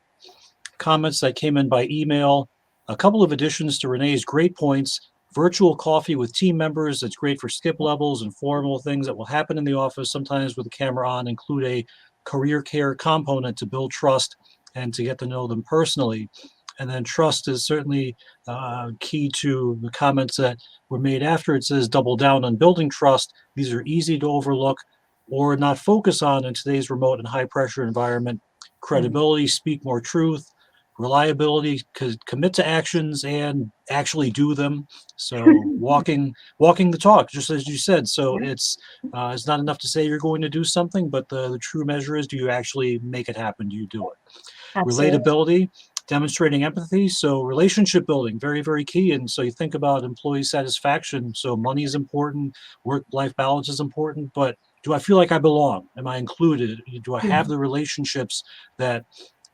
comments that came in by email, a couple of additions to Renee's great points. Virtual coffee with team members, that's great for skip levels and formal things that will happen in the office, sometimes with the camera on, include a career care component to build trust and to get to know them personally. And then trust is certainly key to the comments that were made after. It says double down on building trust. These are easy to overlook or not focus on in today's remote and high pressure environment. Credibility, speak more truth. Reliability, commit to actions and actually do them. So walking the talk, just as you said. So it's not enough to say you're going to do something, but the true measure is, do you actually make it happen? Do you do it? Absolutely. Relatability, demonstrating empathy. So relationship building, very, very key. And so you think about employee satisfaction. So money is important, work-life balance is important, but do I feel like I belong? Am I included? Do I have the relationships that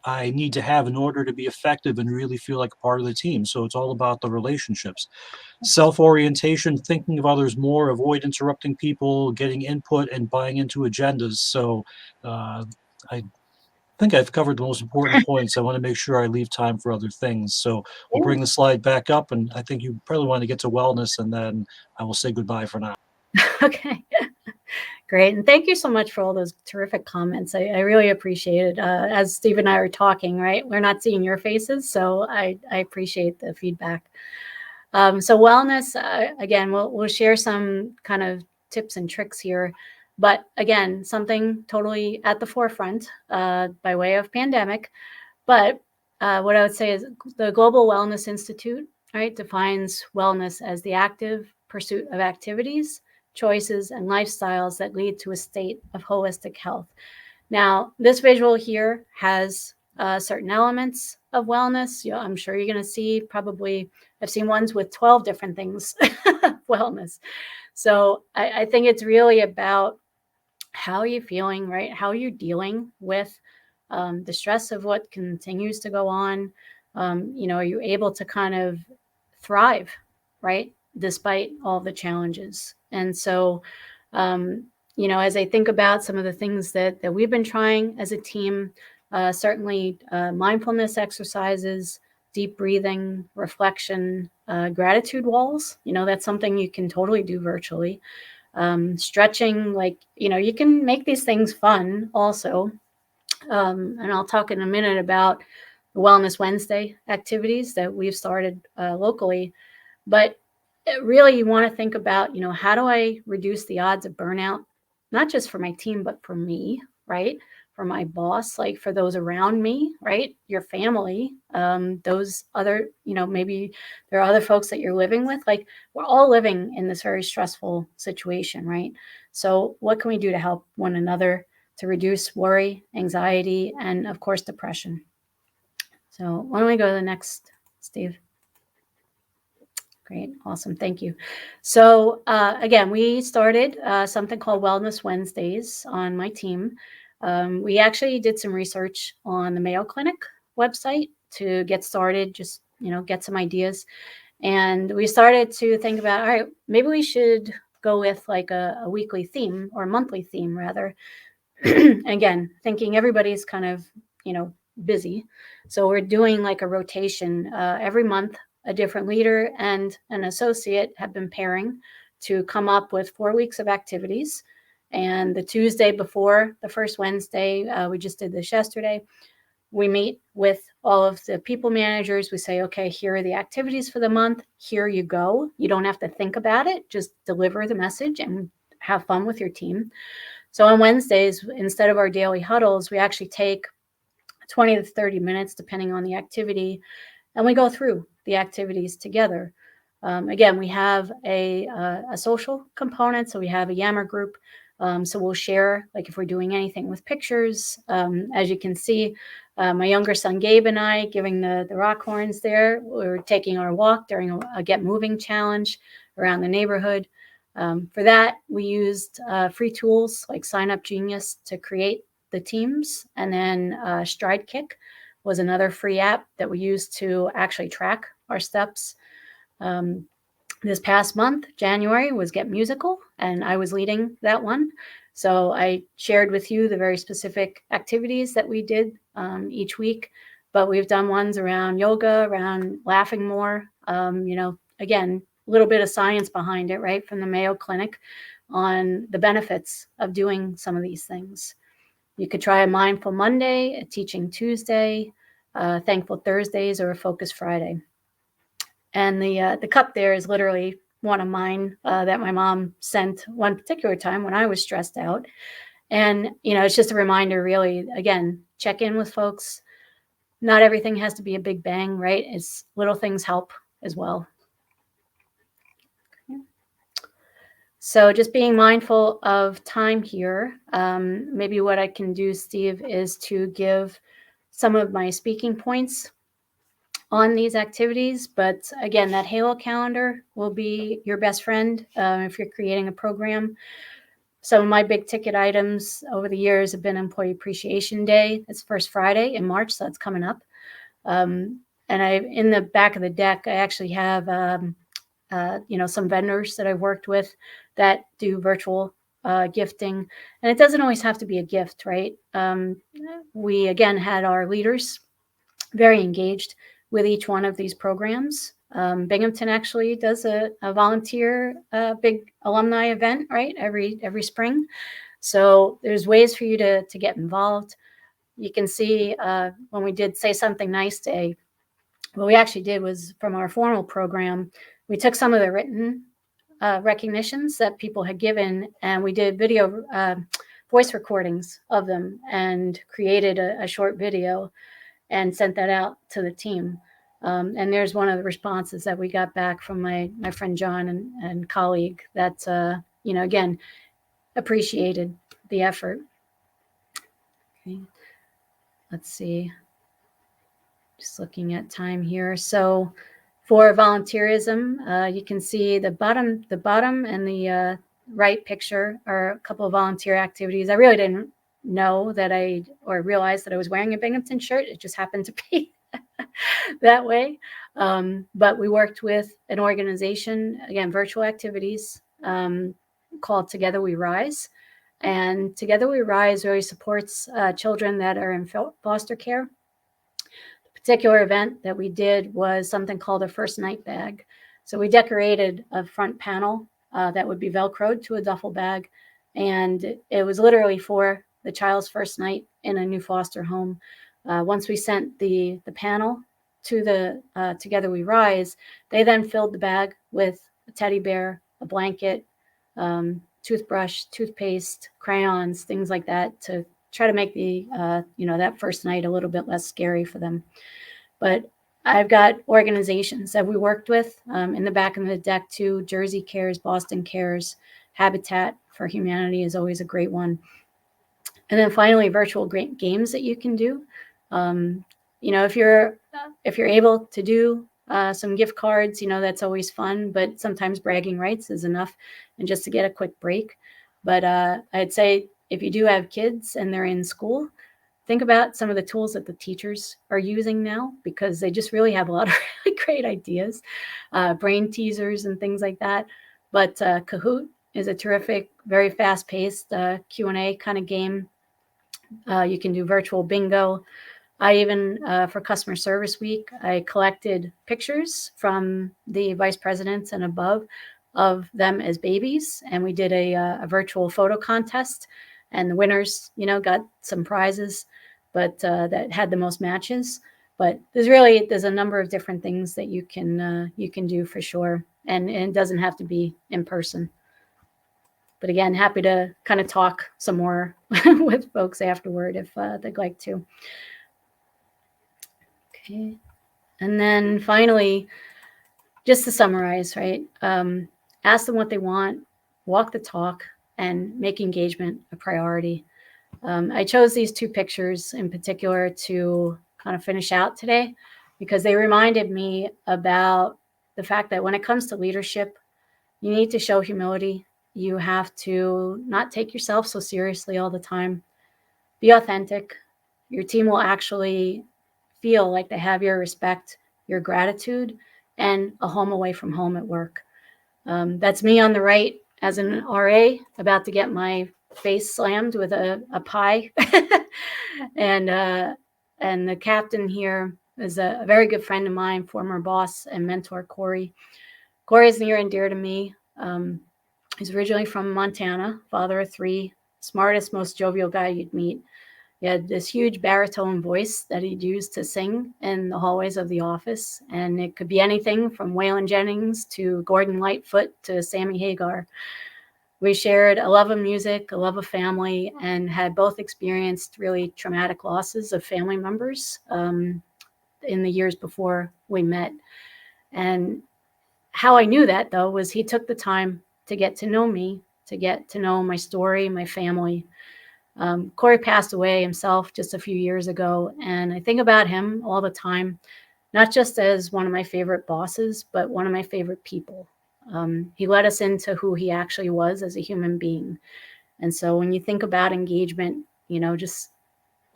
I need to have in order to be effective and really feel like a part of the team? So it's all about the relationships. Self-orientation, thinking of others more, avoid interrupting people, getting input and buying into agendas. So I think I've covered the most important points. I want to make sure I leave time for other things. So we'll bring the slide back up, and I think you probably want to get to wellness, and then I will say goodbye for now. Okay. Great. And thank you so much for all those terrific comments. I really appreciate it. As Steve and I are talking, right, we're not seeing your faces, so I appreciate the feedback. So wellness, again, we'll share some kind of tips and tricks here. But again, something totally at the forefront by way of pandemic. But what I would say is the Global Wellness Institute, right, defines wellness as the active pursuit of activities, choices, and lifestyles that lead to a state of holistic health. Now, this visual here has certain elements of wellness. I'm sure you're going to see probably, I've seen ones with 12 different things of wellness. So I think it's really about how are you feeling, right? How are you dealing with the stress of what continues to go on? Are you able to kind of thrive, right, despite all the challenges? And so, as I think about some of the things that we've been trying as a team, certainly mindfulness exercises, deep breathing, reflection, gratitude walls, that's something you can totally do virtually. Stretching, you can make these things fun also. And I'll talk in a minute about the Wellness Wednesday activities that we've started locally. But really, you want to think about, how do I reduce the odds of burnout, not just for my team, but for me, right? For my boss, like for those around me, right? Your family, those other, maybe there are other folks that you're living with. Like we're all living in this very stressful situation, right? So what can we do to help one another to reduce worry, anxiety, and of course, depression? So why don't we go to the next, Steve? Great. Awesome. Thank you. So again, we started something called Wellness Wednesdays on my team. We actually did some research on the Mayo Clinic website to get started, just, get some ideas. And we started to think about, all right, maybe we should go with like a weekly theme or monthly theme rather. Again, thinking everybody's kind of, busy. So we're doing like a rotation every month. A different leader and an associate have been pairing to come up with 4 weeks of activities. And the Tuesday before the first Wednesday, we just did this yesterday, we meet with all of the people managers. We say, okay, here are the activities for the month. Here you go. You don't have to think about it. Just deliver the message and have fun with your team. So on Wednesdays, instead of our daily huddles, we actually take 20 to 30 minutes, depending on the activity, and we go through the activities together. Again, we have a social component, so we have a Yammer group. So we'll share, like if we're doing anything with pictures. As you can see, my younger son Gabe and I giving the rock horns there. We're taking our walk during a Get Moving challenge around the neighborhood. For that, we used free tools like Sign Up Genius to create the teams, and then Stride Kick was another free app that we used to actually track our steps. This past month, January, was Get Musical, and I was leading that one. So I shared with you the very specific activities that we did each week, but we've done ones around yoga, around laughing more, again, a little bit of science behind it, right, from the Mayo Clinic on the benefits of doing some of these things. You could try a Mindful Monday, a Teaching Tuesday, Thankful Thursdays, or a Focus Friday. And the cup there is literally one of mine that my mom sent one particular time when I was stressed out. And, it's just a reminder, really, again, check in with folks. Not everything has to be a big bang, right? It's little things help as well. Okay. So just being mindful of time here. Maybe what I can do, Steve, is to give some of my speaking points on these activities. But again, that Halo calendar will be your best friend if you're creating a program. Some of my big ticket items over the years have been Employee Appreciation Day. It's first Friday in March, so that's coming up. And in the back of the deck, I actually have some vendors that I've worked with that do virtual gifting. And it doesn't always have to be a gift, right? We, again, had our leaders very engaged with each one of these programs. Binghamton actually does a volunteer big alumni event, right, every spring. So there's ways for you to get involved. You can see when we did Say Something Nice Day, what we actually did was from our formal program, we took some of the written recognitions that people had given, and we did video voice recordings of them and created a short video and sent that out to the team. And there's one of the responses that we got back from my friend John and colleague that, again, appreciated the effort. Okay. Let's see. Just looking at time here. So for volunteerism, you can see the bottom and the right picture are a couple of volunteer activities. I really didn't know that realize that I was wearing a Binghamton shirt. It just happened to be that way. But we worked with an organization, again, virtual activities called Together We Rise. And Together We Rise really supports children that are in foster care. The particular event that we did was something called a first night bag. So we decorated a front panel that would be Velcroed to a duffel bag. And it was literally for the child's first night in a new foster home. Once we sent the panel to the Together We Rise, they then filled the bag with a teddy bear, a blanket, toothbrush, toothpaste, crayons, things like that to try to make the that first night a little bit less scary for them. But I've got organizations that we worked with in the back of the deck too. Jersey Cares, Boston Cares, Habitat for Humanity is always a great one. And then finally, virtual games that you can do. If you're able to do some gift cards, that's always fun. But sometimes bragging rights is enough, and just to get a quick break. But I'd say if you do have kids and they're in school, think about some of the tools that the teachers are using now, because they just really have a lot of really great ideas, brain teasers and things like that. But Kahoot is a terrific, very fast-paced Q&A kind of game. You can do virtual bingo. I even, for Customer Service Week, I collected pictures from the vice presidents and above of them as babies, and we did a virtual photo contest, and the winners, got some prizes. but that had the most matches. But there's a number of different things that you can do for sure, and it doesn't have to be in person. But again, happy to kind of talk some more with folks afterward if they'd like to. Okay. And then finally, just to summarize, right? Ask them what they want, walk the talk, and make engagement a priority. I chose these two pictures in particular to kind of finish out today because they reminded me about the fact that when it comes to leadership, you need to show humility. You have to not take yourself so seriously all the time. Be authentic. Your team will actually feel like they have your respect, your gratitude, and a home away from home at work. That's me on the right as an RA, about to get my face slammed with a pie. and the captain here is a very good friend of mine, former boss and mentor, Corey. Corey is near and dear to me. He's originally from Montana, father of three, smartest, most jovial guy you'd meet. He had this huge baritone voice that he'd use to sing in the hallways of the office. And it could be anything from Waylon Jennings to Gordon Lightfoot to Sammy Hagar. We shared a love of music, a love of family, and had both experienced really traumatic losses of family members in the years before we met. And how I knew that, though, was he took the time to get to know me, to get to know my story, my family. Corey passed away himself just a few years ago, and I think about him all the time, not just as one of my favorite bosses, but one of my favorite people. He let us into who he actually was as a human being. And so when you think about engagement, just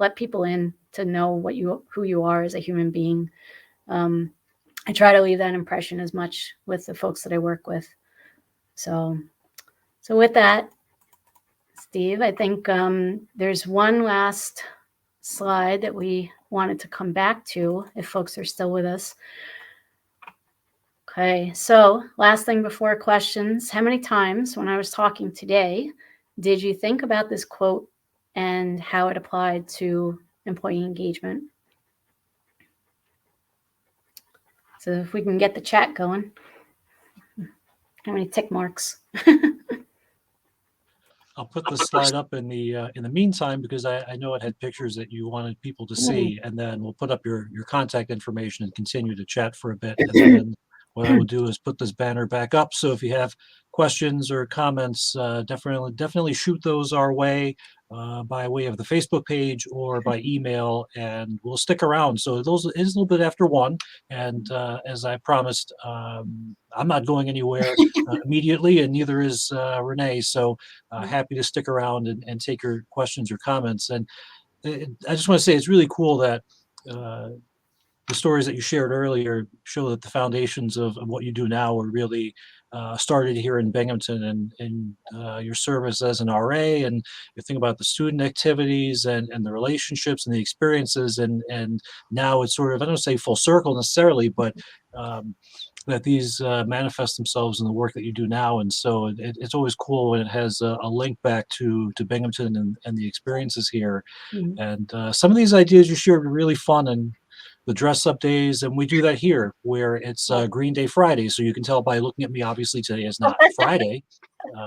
let people in to know who you are as a human being. I try to leave that impression as much with the folks that I work with. So with that, Steve, I think there's one last slide that we wanted to come back to if folks are still with us. Okay, so last thing before questions, how many times when I was talking today did you think about this quote and how it applied to employee engagement? So if we can get the chat going. How many tick marks? I'll put the slide up in the meantime because I know it had pictures that you wanted people to see, and then we'll put up your contact information and continue to chat for a bit. And then what I will do is put this banner back up. So if you have questions or comments, definitely shoot those our way by way of the Facebook page or by email, and we'll stick around. So those is a little bit after 1, and as I promised, I'm not going anywhere immediately, and neither is Renee. So happy to stick around and take your questions or comments. And I just want to say it's really cool that the stories that you shared earlier show that the foundations of what you do now are really started here in Binghamton, and your service as an RA, and you think about the student activities and the relationships and the experiences, and now it's sort of, I don't say full circle necessarily, but that these manifest themselves in the work that you do now. And so it's always cool when it has a link back to Binghamton and the experiences here. Mm-hmm. And some of these ideas you shared were really fun, and the dress up days, and we do that here where it's Green Day Friday. So you can tell by looking at me, obviously today is not Friday,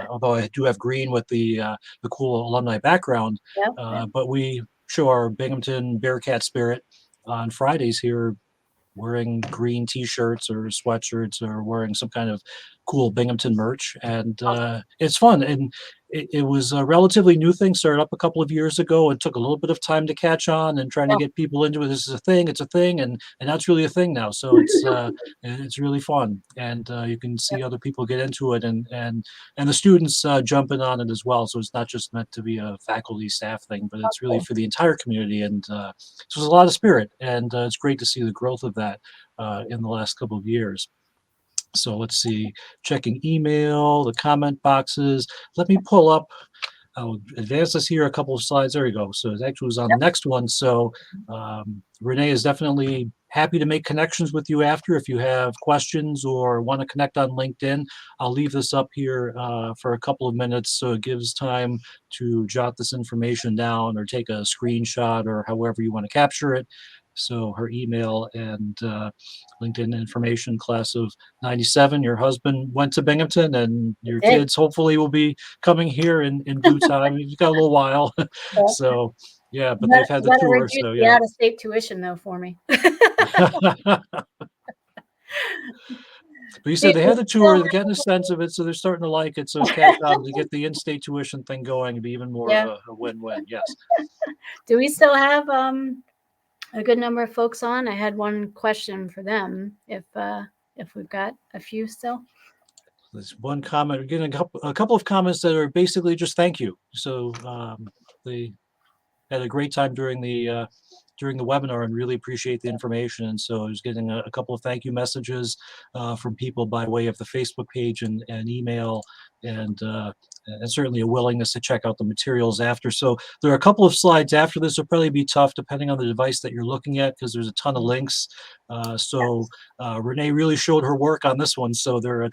although I do have green with the cool alumni background. Yep. But we show our Binghamton Bearcat spirit on Fridays here, wearing green T-shirts or sweatshirts or wearing some kind of cool Binghamton merch, and it's fun. And it was a relatively new thing, started up a couple of years ago. It took a little bit of time to catch on and trying to get people into it. This is a thing, it's a thing, and that's really a thing now. So it's really fun, and you can see other people get into it, and the students jumping on it as well. So it's not just meant to be a faculty staff thing, but it's really for the entire community. And so there's a lot of spirit, and it's great to see the growth of that in the last couple of years. So let's see, checking email, the comment boxes. Let me pull up, I'll advance this here a couple of slides. There we go. So it actually was on the next one. So Renee is definitely happy to make connections with you after if you have questions or want to connect on LinkedIn. I'll leave this up here for a couple of minutes so it gives time to jot this information down or take a screenshot or however you want to capture it. So her email and LinkedIn information, class of 97. Your husband went to Binghamton and It your did. kids hopefully will be coming here in due time. You've got a little while. Yeah. So yeah, You but got they've had you the gotta tour. reduce So the yeah. out-of-state tuition though for me. But you Do said they do had we the still tour, they're getting a have sense of it, so they're starting to like it. So catch on to get the in-state tuition thing going and be even more of yeah. a win-win. Yes. Do we still have, a good number of folks on? I had one question for them, if we've got a few still. There's one comment. We're getting a couple of comments that are basically just thank you. So they had a great time during the webinar and really appreciate the information. And so I was getting a couple of thank you messages from people by way of the Facebook page and email, and certainly a willingness to check out the materials after. So there are a couple of slides after this. Will probably be tough depending on the device that you're looking at because there's a ton of links. Yes. Renee really showed her work on this one. So there are a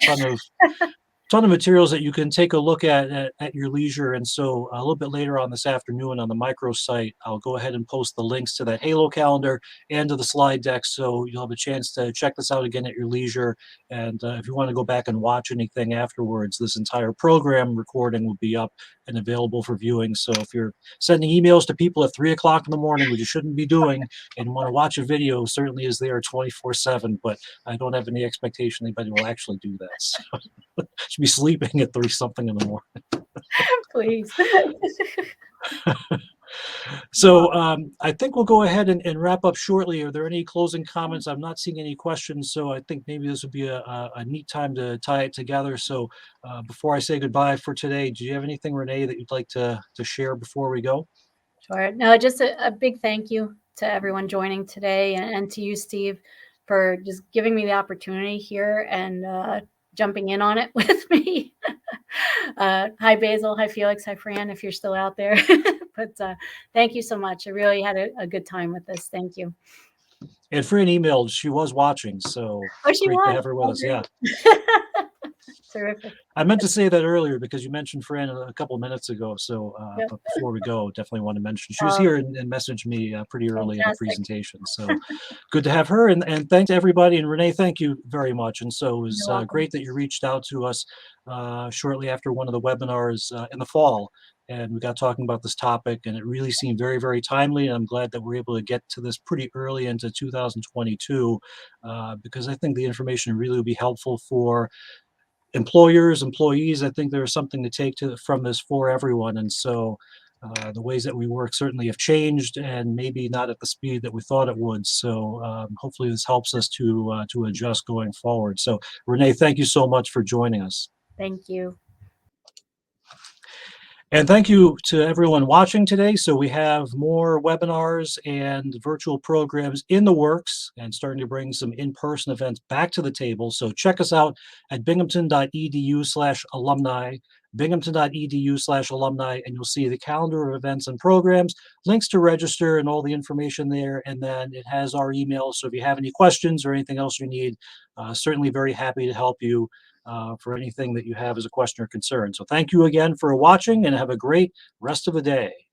ton of materials that you can take a look at your leisure. And so a little bit later on this afternoon on the micro site, I'll go ahead and post the links to that Halo calendar and to the slide deck. So you'll have a chance to check this out again at your leisure. And if you want to go back and watch anything afterwards, this entire program recording will be up and available for viewing. So if you're sending emails to people at 3 o'clock in the morning, which you shouldn't be doing, and want to watch a video, certainly is there 24/7, but I don't have any expectation anybody will actually do that. So should be sleeping at 3 something in the morning. Please. So I think we'll go ahead and wrap up shortly. Are there any closing comments? I'm not seeing any questions, so I think maybe this would be a neat time to tie it together. So before I say goodbye for today, do you have anything, Renee, that you'd like to share before we go? Sure. No, just a big thank you to everyone joining today and to you, Steve, for just giving me the opportunity here and jumping in on it with me. Hi, Basil. Hi, Felix. Hi, Fran, if you're still out there. But thank you so much. I really had a good time with this. Thank you. And Fran emailed, she was watching, so Oh, she great to was. have her with Oh, us. Yeah. great. Terrific. I meant to say that earlier because you mentioned Fran a couple minutes ago. So, Yep. but before we go, definitely want to mention she was Oh, here and messaged me pretty early in the fantastic. presentation. So good to have her. And thanks to everybody. And Renee, thank you very much. And so it was You're welcome. great that you reached out to us shortly after one of the webinars in the fall. And we got talking about this topic, and it really seemed very, very timely. And I'm glad that we're able to get to this pretty early into 2022 because I think the information really will be helpful for employers, employees. I think there's something to take from this for everyone. And so the ways that we work certainly have changed and maybe not at the speed that we thought it would. So hopefully this helps us to adjust going forward. So Renee, thank you so much for joining us. Thank you. And thank you to everyone watching today. So we have more webinars and virtual programs in the works and starting to bring some in-person events back to the table. So check us out at binghamton.edu/alumni, binghamton.edu/alumni, and you'll see the calendar of events and programs, links to register and all the information there. And then it has our email. So if you have any questions or anything else you need, certainly very happy to help you for anything that you have as a question or concern. So thank you again for watching and have a great rest of the day.